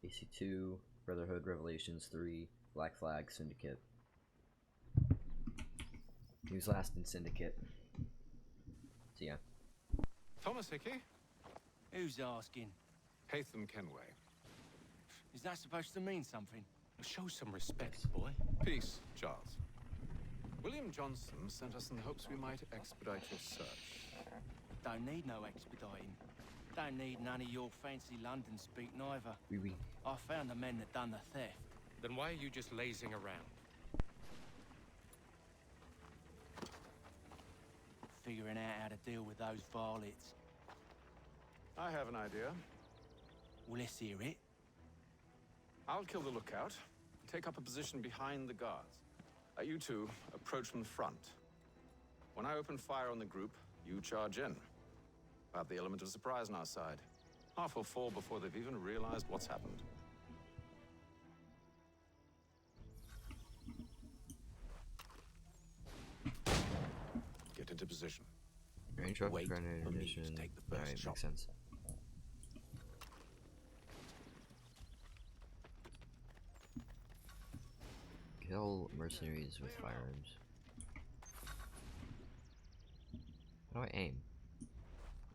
AC2, Brotherhood, Revelations 3, Black Flag, Syndicate. He was last in Syndicate. So yeah. Thomas Hickey? Who's asking? Haytham Kenway. Is that supposed to mean something? Show some respect, boy. Peace, Charles. William Johnson sent us in the hopes we might expedite your search. Don't need no expediting. Don't need none of your fancy London speak neither. Oui. I found the men that done the theft. Then why are you just lazing around? Figuring out how to deal with those varlets. I have an idea. Well, let's hear it. I'll kill the lookout, take up a position behind the guards. You two approach from the front. When I open fire on the group, you charge in. We'll have the element of surprise on our side. Half will fall before they've even realized what's happened. Get into position. Range weapon, Wait grenade for me ammunition. to take the first Alright, shot. makes sense. Kill mercenaries with firearms. How do I aim?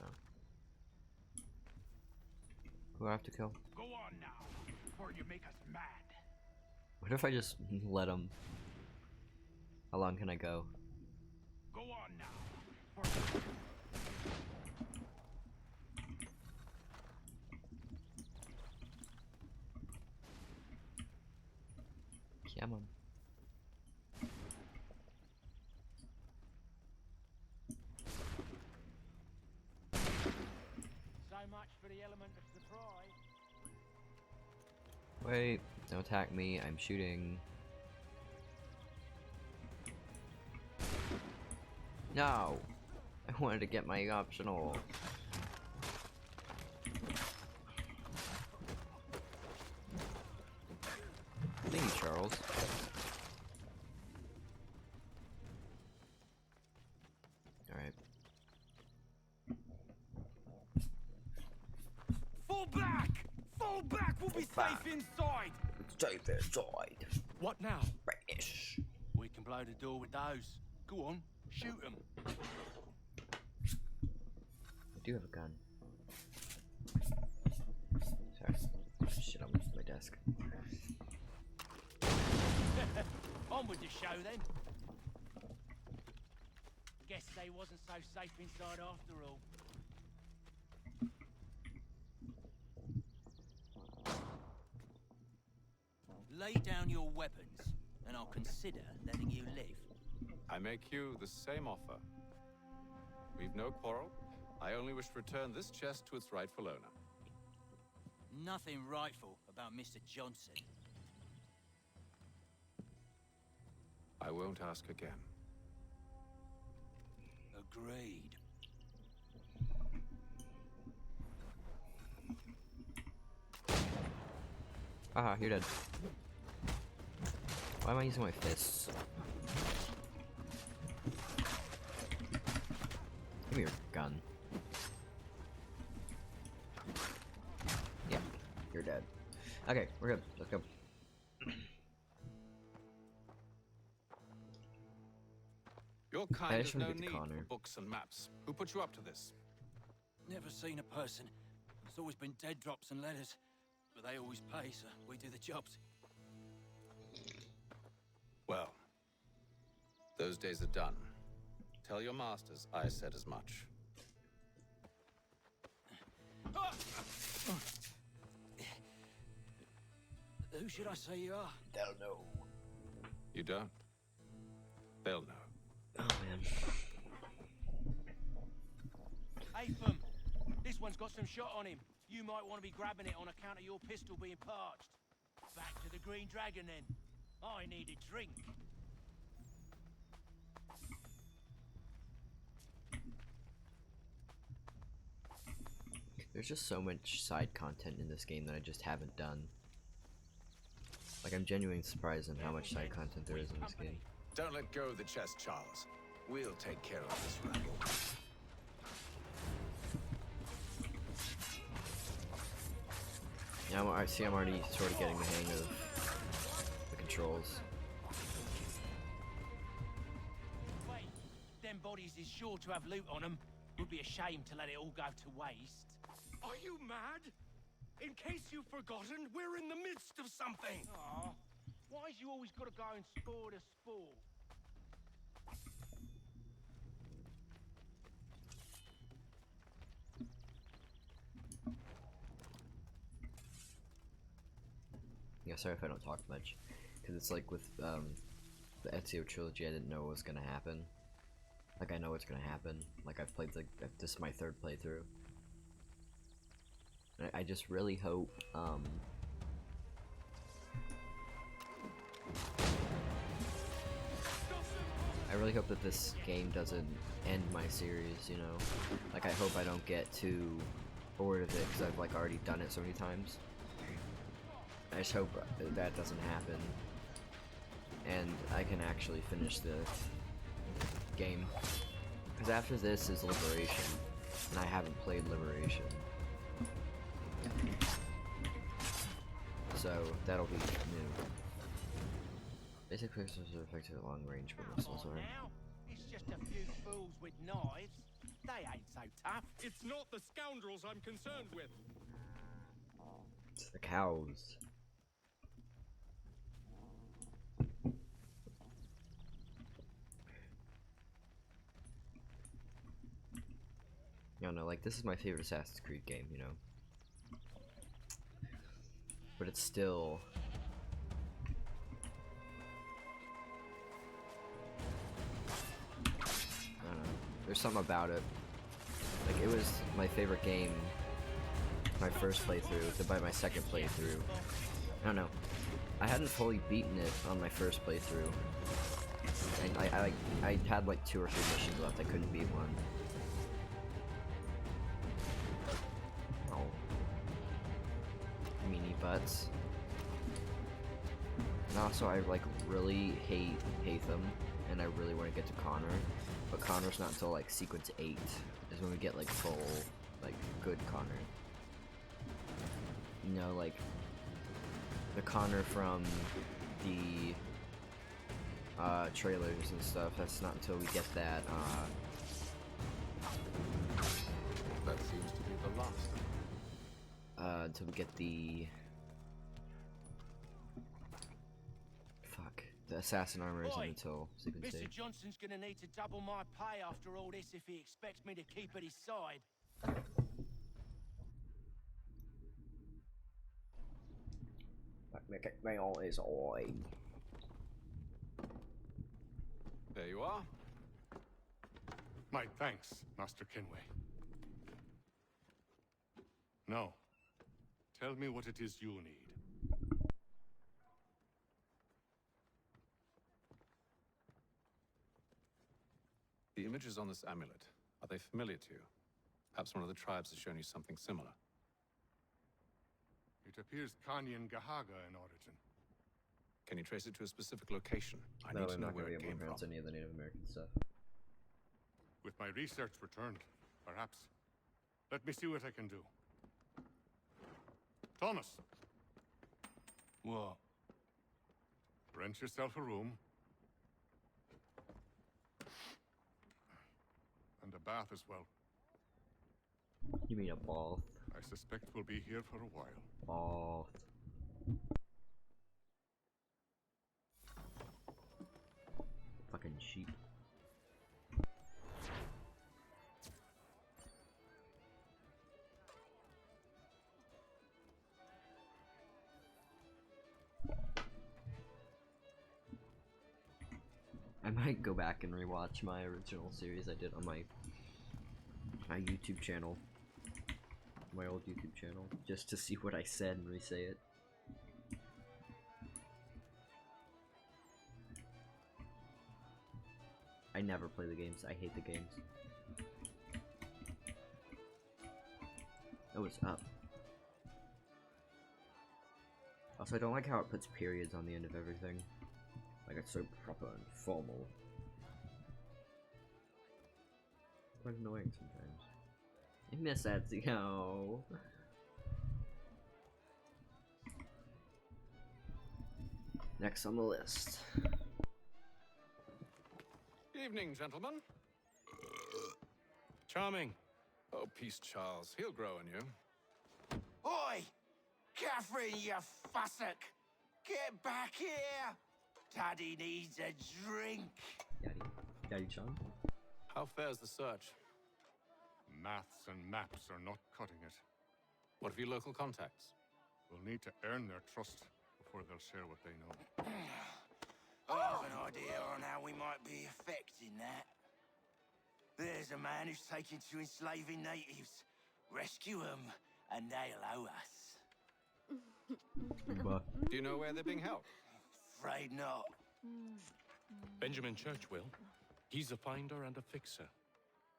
No. Who do I have to kill? Go on now, before you make us mad. What if I just let him? How long can I go? Go on now. Come on. So much for the element of surprise. Wait, don't attack me, I'm shooting. No! I wanted to get my optional. Thank you, Charles. Alright. Fall back! Fall back! We'll be safe inside! Safe inside. What now? British. We can blow the door with those. Go on, shoot them. I do have a gun. Sorry. Shit on my desk. On with the show then. Guess they wasn't so safe inside after all. Lay down your weapons, and I'll consider letting you live. I make you the same offer. We've no quarrel. I only wish to return this chest to its rightful owner. Nothing rightful about Mr. Johnson. I won't ask again. Agreed. Ah, you're dead. Why am I using my fists? Give me your gun. Yeah, you're dead. Okay, we're good. Let's go. Your I kind just has no wanna get to need Connor. for books and maps. Who put you up to this? Never seen a person. There's always been dead drops and letters. But they always pay, so we do the jobs. Well, those days are done. Tell your masters I said as much. Who should I say you are? They'll know. You don't? They'll know. Oh, man. Apham, this one's got some shot on him. You might want to be grabbing it on account of your pistol being parched. Back to the Green Dragon, then. I need a drink. There's just so much side content in this game that I just haven't done. Like, I'm genuinely surprised at how much side content there is in this game. Don't let go of the chest, Charles. We'll take care of this rabble. Yeah, I'm already sort of getting the hang of the controls. Wait, them bodies is sure to have loot on them. Would be a shame to let it all go to waste. Are you mad? In case you've forgotten, we're in the midst of something. Aw, why's you always got to go and score the sport? Yeah, sorry if I don't talk much, because it's like with the Ezio trilogy, I didn't know what was gonna happen. Like, I know what's gonna happen. Like, I've played this is my third playthrough. And I just really hope I really hope that this game doesn't end my series, you know? Like, I hope I don't get too bored of it, because I've like already done it so many times. I just hope that doesn't happen, and I can actually finish the game. Because after this is Liberation, and I haven't played Liberation. So, that'll be new. Basic pistols are effective at long range, but missiles are. Now, it's just a few fools with knives. They ain't so tough. It's not the scoundrels I'm concerned with. It's the cows. I don't know, like, this is my favorite Assassin's Creed game, you know? But it's still... I don't know. There's something about it. Like, it was my favorite game my first playthrough, to by my second playthrough. I don't know. I hadn't fully beaten it on my first playthrough. And I had like 2 or 3 missions left, I couldn't beat one. Oh. Meanie butts. And also I like really hate Hatham, and I really want to get to Connor. But Connor's not until like sequence 8 is when we get like full, like good Connor. You know, like the Connor from the trailers and stuff. That's not until we get that. That seems to be the last. Until we get the the assassin armor isn't until sequence 8. Mr. Johnson's gonna need to double my pay after all this if he expects me to keep at his side. There you are. My thanks, Master Kenway. Now, tell me what it is you need. The images on this amulet, are they familiar to you? Perhaps one of the tribes has shown you something similar. It appears Kanyan Gahaga in origin. Can you trace it to a specific location? I need to know where it came from. Any of the Native American stuff. With my research returned, perhaps. Let me see what I can do. Thomas! What? Rent yourself a room. And a bath as well. You mean a bath? I suspect we'll be here for a while. Bath. Fucking sheep. I might go back and rewatch my original series I did on my YouTube channel. My old YouTube channel. Just to see what I said and re-say it. I never play the games. I hate the games. Oh, it's up. Also, I don't like how it puts periods on the end of everything. Like, it's so proper and formal. Quite annoying sometimes. I miss that Ezio. Next on the list. Evening, gentlemen. Charming. Oh, peace, Charles. He'll grow on you. Oi! Catherine, you fussock! Get back here! Daddy needs a drink. Daddy John? How fares the search? Maths and maps are not cutting it. What of your local contacts? We'll need to earn their trust before they'll share what they know. I have an idea on how we might be affecting that. There's a man who's taken to enslaving natives. Rescue them, and they'll owe us. Do you know where they're being held? Afraid not. Benjamin Churchwill. He's a finder and a fixer.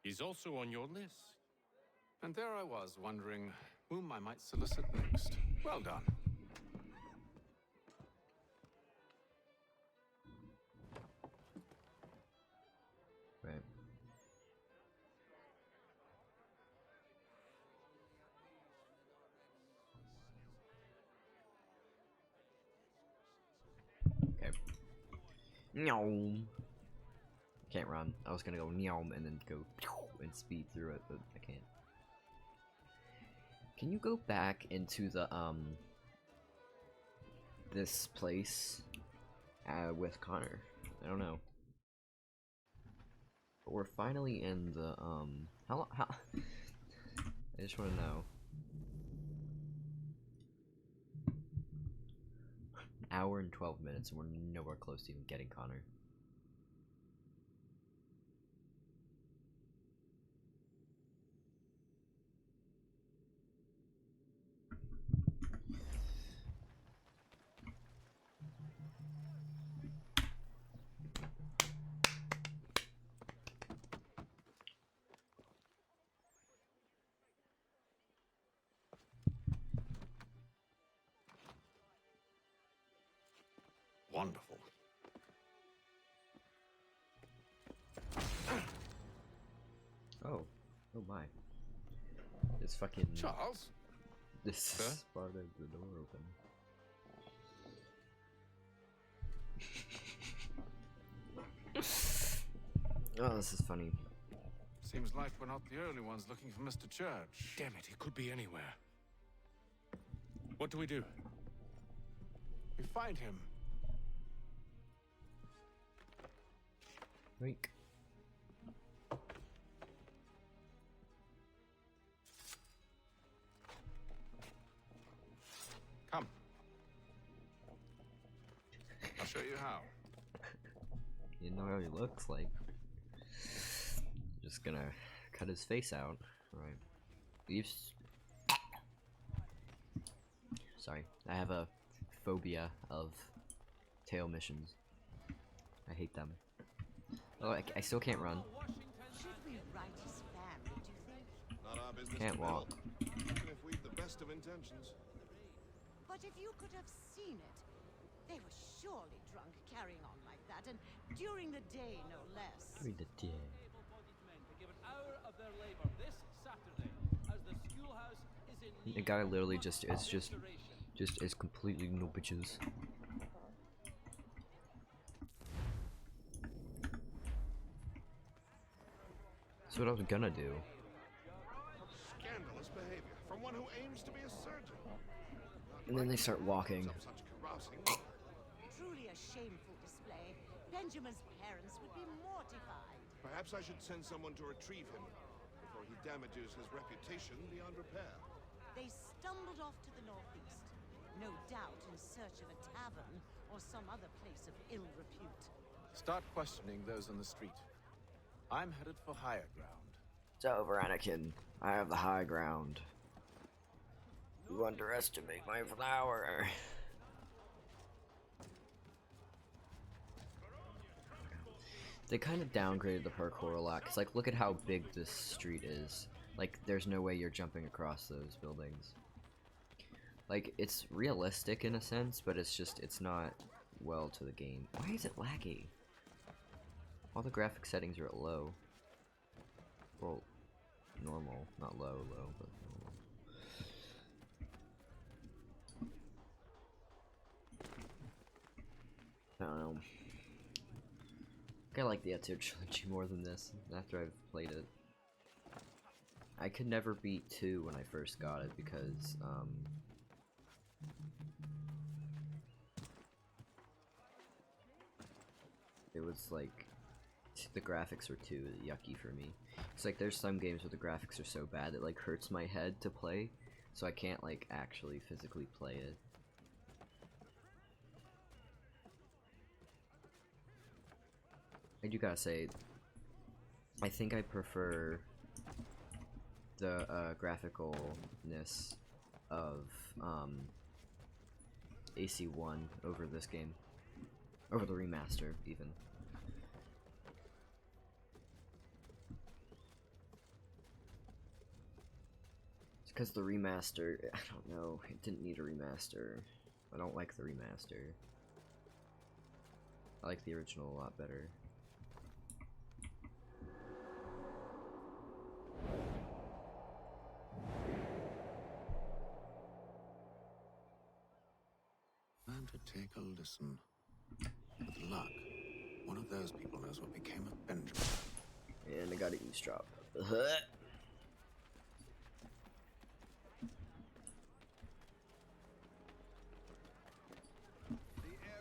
He's also on your list. And there I was, wondering whom I might solicit next. Well done. Right. Okay. Nyom. Can't run. I was gonna go nyom and then go and speed through it, but I can't. Can you go back into the this place with Connor? I don't know. But we're finally in the how I just want to know. An hour and 12 minutes, and we're nowhere close to even getting Connor. Wonderful. Oh my. It's fucking Charles? This Sir? part of the door open. Oh, this is funny. Seems like we're not the only ones looking for Mr. Church. Damn it, he could be anywhere. What do we do? We find him. Wink. Come. I'll show you how. You know how he looks like. Just gonna cut his face out. Right. Sorry. I have a phobia of tail missions. I hate them. Oh, I still can't run. Should we write his family, do you think? Not our business Can't to walk. meddle, even if we've the best of intentions. But if you could have seen it, they were surely drunk carrying on like that, and during the day, no less. Read the day. The guy literally just is completely no bitches. That's what I was gonna do. Scandalous behavior from one who aims to be a surgeon. And then they start walking. Such carousing. Truly a shameful display. Benjamin's parents would be mortified. Perhaps I should send someone to retrieve him before he damages his reputation beyond repair. They stumbled off to the northeast, no doubt in search of a tavern or some other place of ill repute. Start questioning those on the street. I'm headed for higher ground. It's over, Anakin. I have the high ground. You underestimate my flower. They kind of downgraded the parkour a lot, because, like, look at how big this street is. Like, there's no way you're jumping across those buildings. Like, it's realistic in a sense, but it's just, it's not well to the game. Why is it laggy? All the graphic settings are at low. Well, normal. Not low, but normal. I don't know. I like the Ezio trilogy more than this, after I've played it. I could never beat 2 when I first got it, because, it was like, the graphics were too yucky for me. It's like, there's some games where the graphics are so bad it, like, hurts my head to play, so I can't, like, actually physically play it. I do gotta say, I think I prefer the graphicalness of AC1 over this game, over the remaster even. It's because the remaster, I don't know, it didn't need a remaster. I don't like the remaster. I like the original a lot better. And to take a listen. With luck, one of those people knows what became of Benjamin. And I gotta eavesdrop. The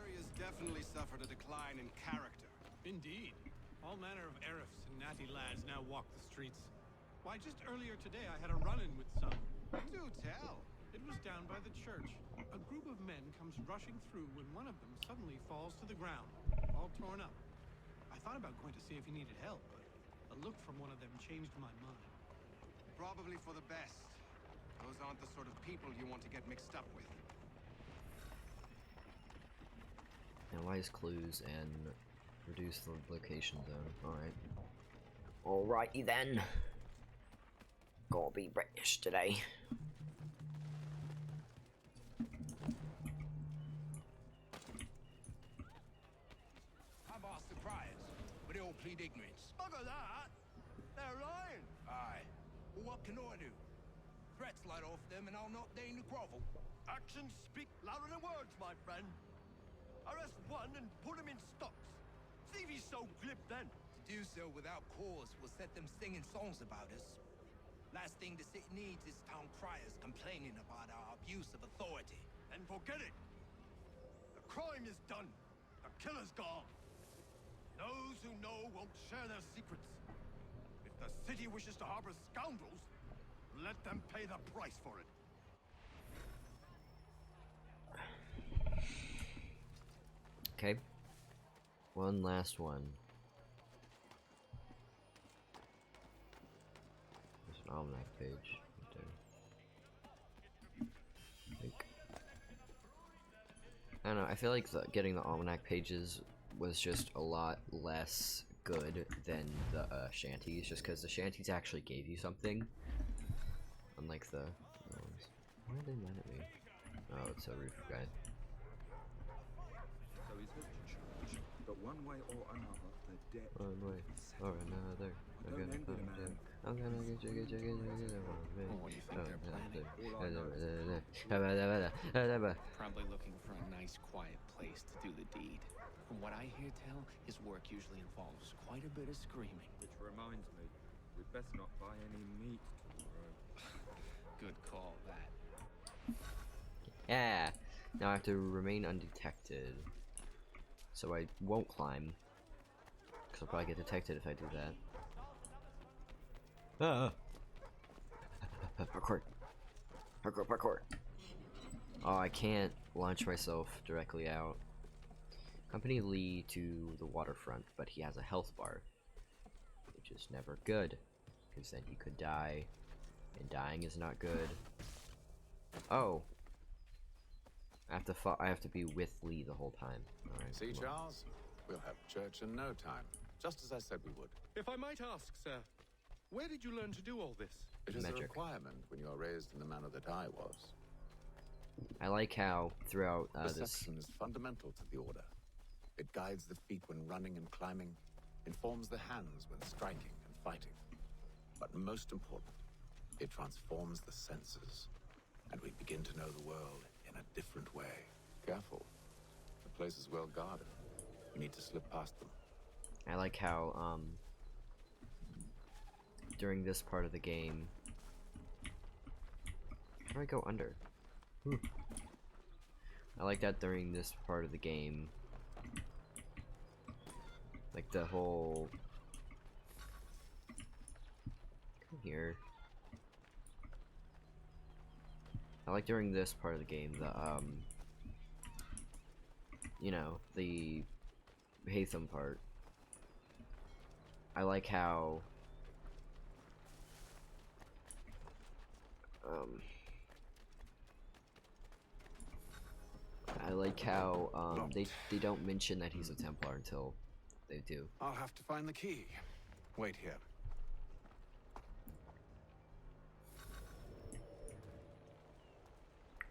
area's definitely suffered a decline in character. Indeed. All manner of Arifs and natty lads now walk the streets. Why, just earlier today I had a run-in with some. Do tell. It was down by the church. A group of men comes rushing through when one of them suddenly falls to the ground, all torn up. I thought about going to see if he needed help, but a look from one of them changed my mind. Probably for the best. Those aren't the sort of people you want to get mixed up with. Analyze clues and reduce the location zone. Alright. Alrighty then. Gonna be British today. I've asked the priors, but they all plead ignorance. Bugger that! They're lying! Aye. Well, what can I do? Threats light off them and I'll not deign to grovel. Actions speak louder than words, my friend. Arrest one and put him in stocks. See if he's so glib then. To do so without cause will set them singing songs about us. Last thing the city needs is town criers complaining about our abuse of authority. And forget it. The crime is done. The killer's gone. Those who know won't share their secrets. If the city wishes to harbor scoundrels, let them pay the price for it. Okay. One last one. There's an almanac page right there. I don't know, I feel like getting the almanac pages was just a lot less good than the shanties, just because the shanties actually gave you something. Unlike the ones. Why are they mad at me? Oh, it's a roof guy. So he's head to church, but one way or another, the debt. One way or another. I'm gonna get you. Oh, you think they're planning? Probably looking for a nice, quiet place to do the deed. From what I hear tell, his work usually involves quite a bit of screaming. Which reminds me, we'd best not buy any meat tomorrow. Good call, that. Yeah. Now I have to remain undetected. So I won't climb. Because I'll probably get detected if I do that. Ah! Parkour. Parkour, parkour. Oh, I can't launch myself directly out. Accompany Lee to the waterfront, but he has a health bar. Which is never good. Because then he could die. And dying is not good. Oh. I have to be with Lee the whole time. Alright. See, Charles? We'll have church in no time. Just as I said we would. If I might ask, sir, where did you learn to do all this? It is Magic. a requirement when you are raised in the manner that I was. I like how throughout this Perception is fundamental to the order. It guides the feet when running and climbing, informs the hands when striking and fighting. But most important, it transforms the senses, and we begin to know the world in a different way. Careful. The place is well guarded. We need to slip past them. I like how during this part of the game, how do I go under? I like that during this part of the game, like the whole come here. I like during this part of the game the you know, the Hatham part. I like how they don't mention that he's a Templar until they do. I'll have to find the key. Wait here.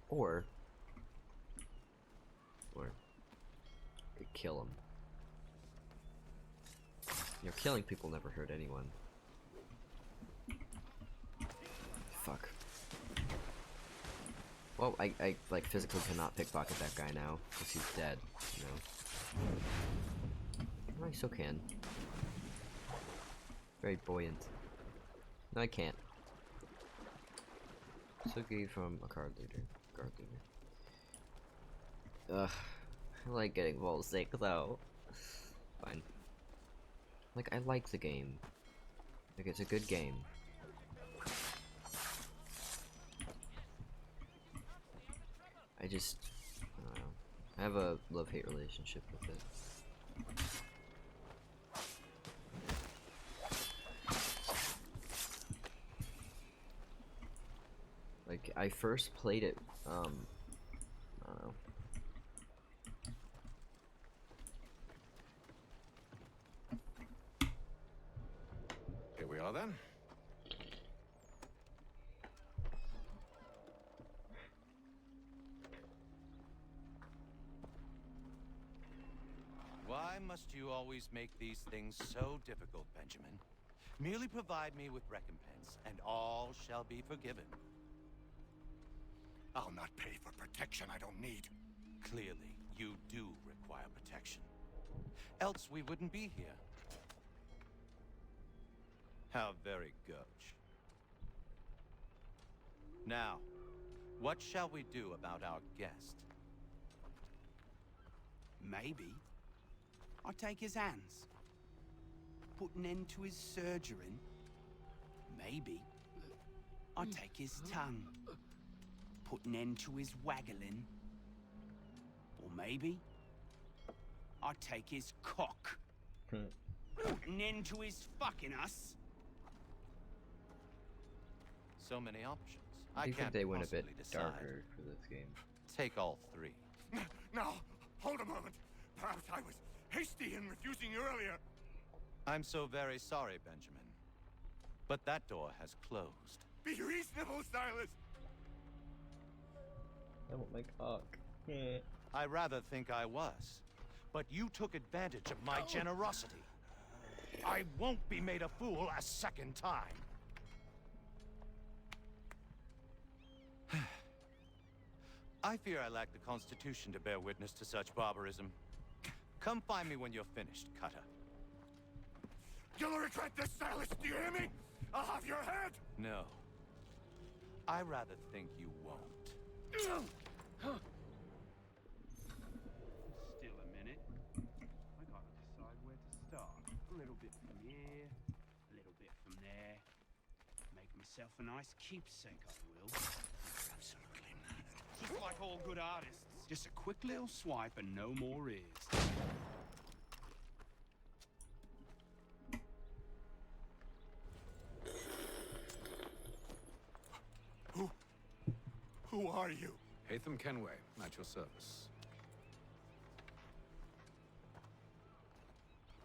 Or could kill him. You know, killing people never hurt anyone. Fuck. Well, I like physically cannot pickpocket that guy now because he's dead. You know. I still can. Very buoyant. No, I can't. Suki from a card leader. Guard leader. Ugh. I like getting Vol sick though. Fine. Like, I like the game. Like, it's a good game. I just, I don't know. I have a love-hate relationship with it. Like, I first played it, I don't know. Here we are then. Why must you always make these things so difficult, Benjamin? Merely provide me with recompense, and all shall be forgiven. I'll not pay for protection I don't need. Clearly, you do require protection. Else we wouldn't be here. How very gauche. Now, what shall we do about our guest? Maybe I take his hands, put an end to his surgering. Maybe I take his tongue, put an end to his waggling. Or maybe I take his cock, put an end to his fucking us. So many options. I can't think they went a bit possibly decide. darker for this game. Take all three. Now, hold a moment. Perhaps I was hasty in refusing you earlier. I'm so very sorry, Benjamin. But that door has closed. Be reasonable, Silas. I want my cock. I rather think I was. But you took advantage of my generosity. I won't be made a fool a second time. I fear I lack the constitution to bear witness to such barbarism. Come find me when you're finished, Cutter. You'll regret this, Silas. Do you hear me? I'll have your head. No. I rather think you won't. Still a minute. I gotta decide where to start. A little bit from here, a little bit from there. Make myself a nice keepsake, I will. Absolutely not. Just like all good artists. Just a quick little swipe and no more is. Who are you? Hatham Kenway, at your service.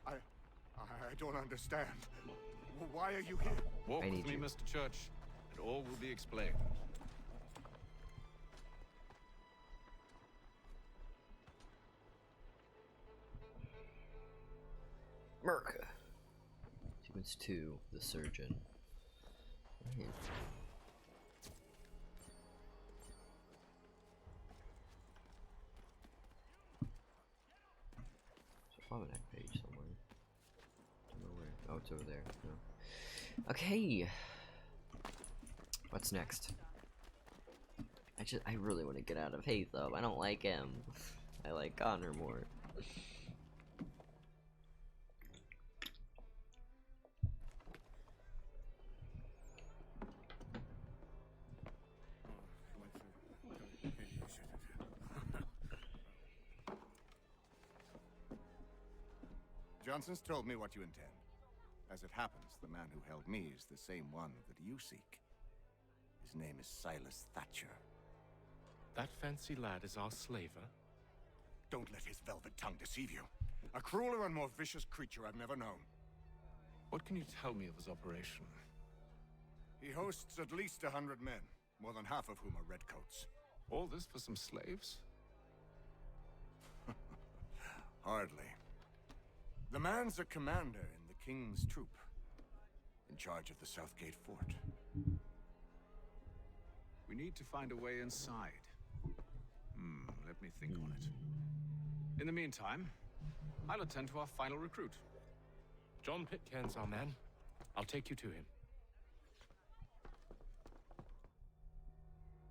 I don't understand. Why are you here? Walk I with need me, you. Mr. Church, and all will be explained. Merca. Sequence 2, The Surgeon. Right. There's a almanac page somewhere. Don't know where. Oh, it's over there. No. Okay. What's next? I really want to get out of Hate though. I don't like him. I like Connor more. Johnson's told me what you intend. As it happens, the man who held me is the same one that you seek. His name is Silas Thatcher. That fancy lad is our slaver? Don't let his velvet tongue deceive you. A crueler and more vicious creature I've never known. What can you tell me of his operation? He hosts at least 100 men, more than half of whom are redcoats. All this for some slaves? Hardly. The man's a commander in the King's troop, in charge of the Southgate Fort. We need to find a way inside. Let me think on it. In the meantime, I'll attend to our final recruit. John Pitcairn's our man. I'll take you to him.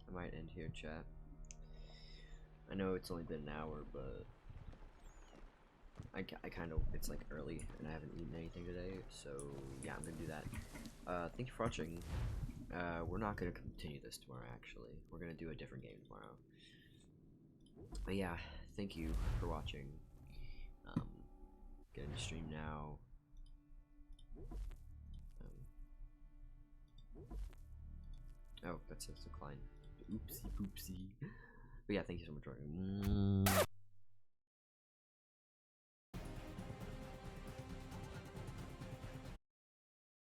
I might end here, chat. I know it's only been an hour, but I kind of, it's like early and I haven't eaten anything today, so yeah, I'm gonna do that. Thank you for watching. We're not gonna continue this tomorrow, actually. We're gonna do a different game tomorrow. But yeah, thank you for watching. Getting to stream now. Oh, that's a decline. Oopsie poopsie. But yeah, thank you so much for watching.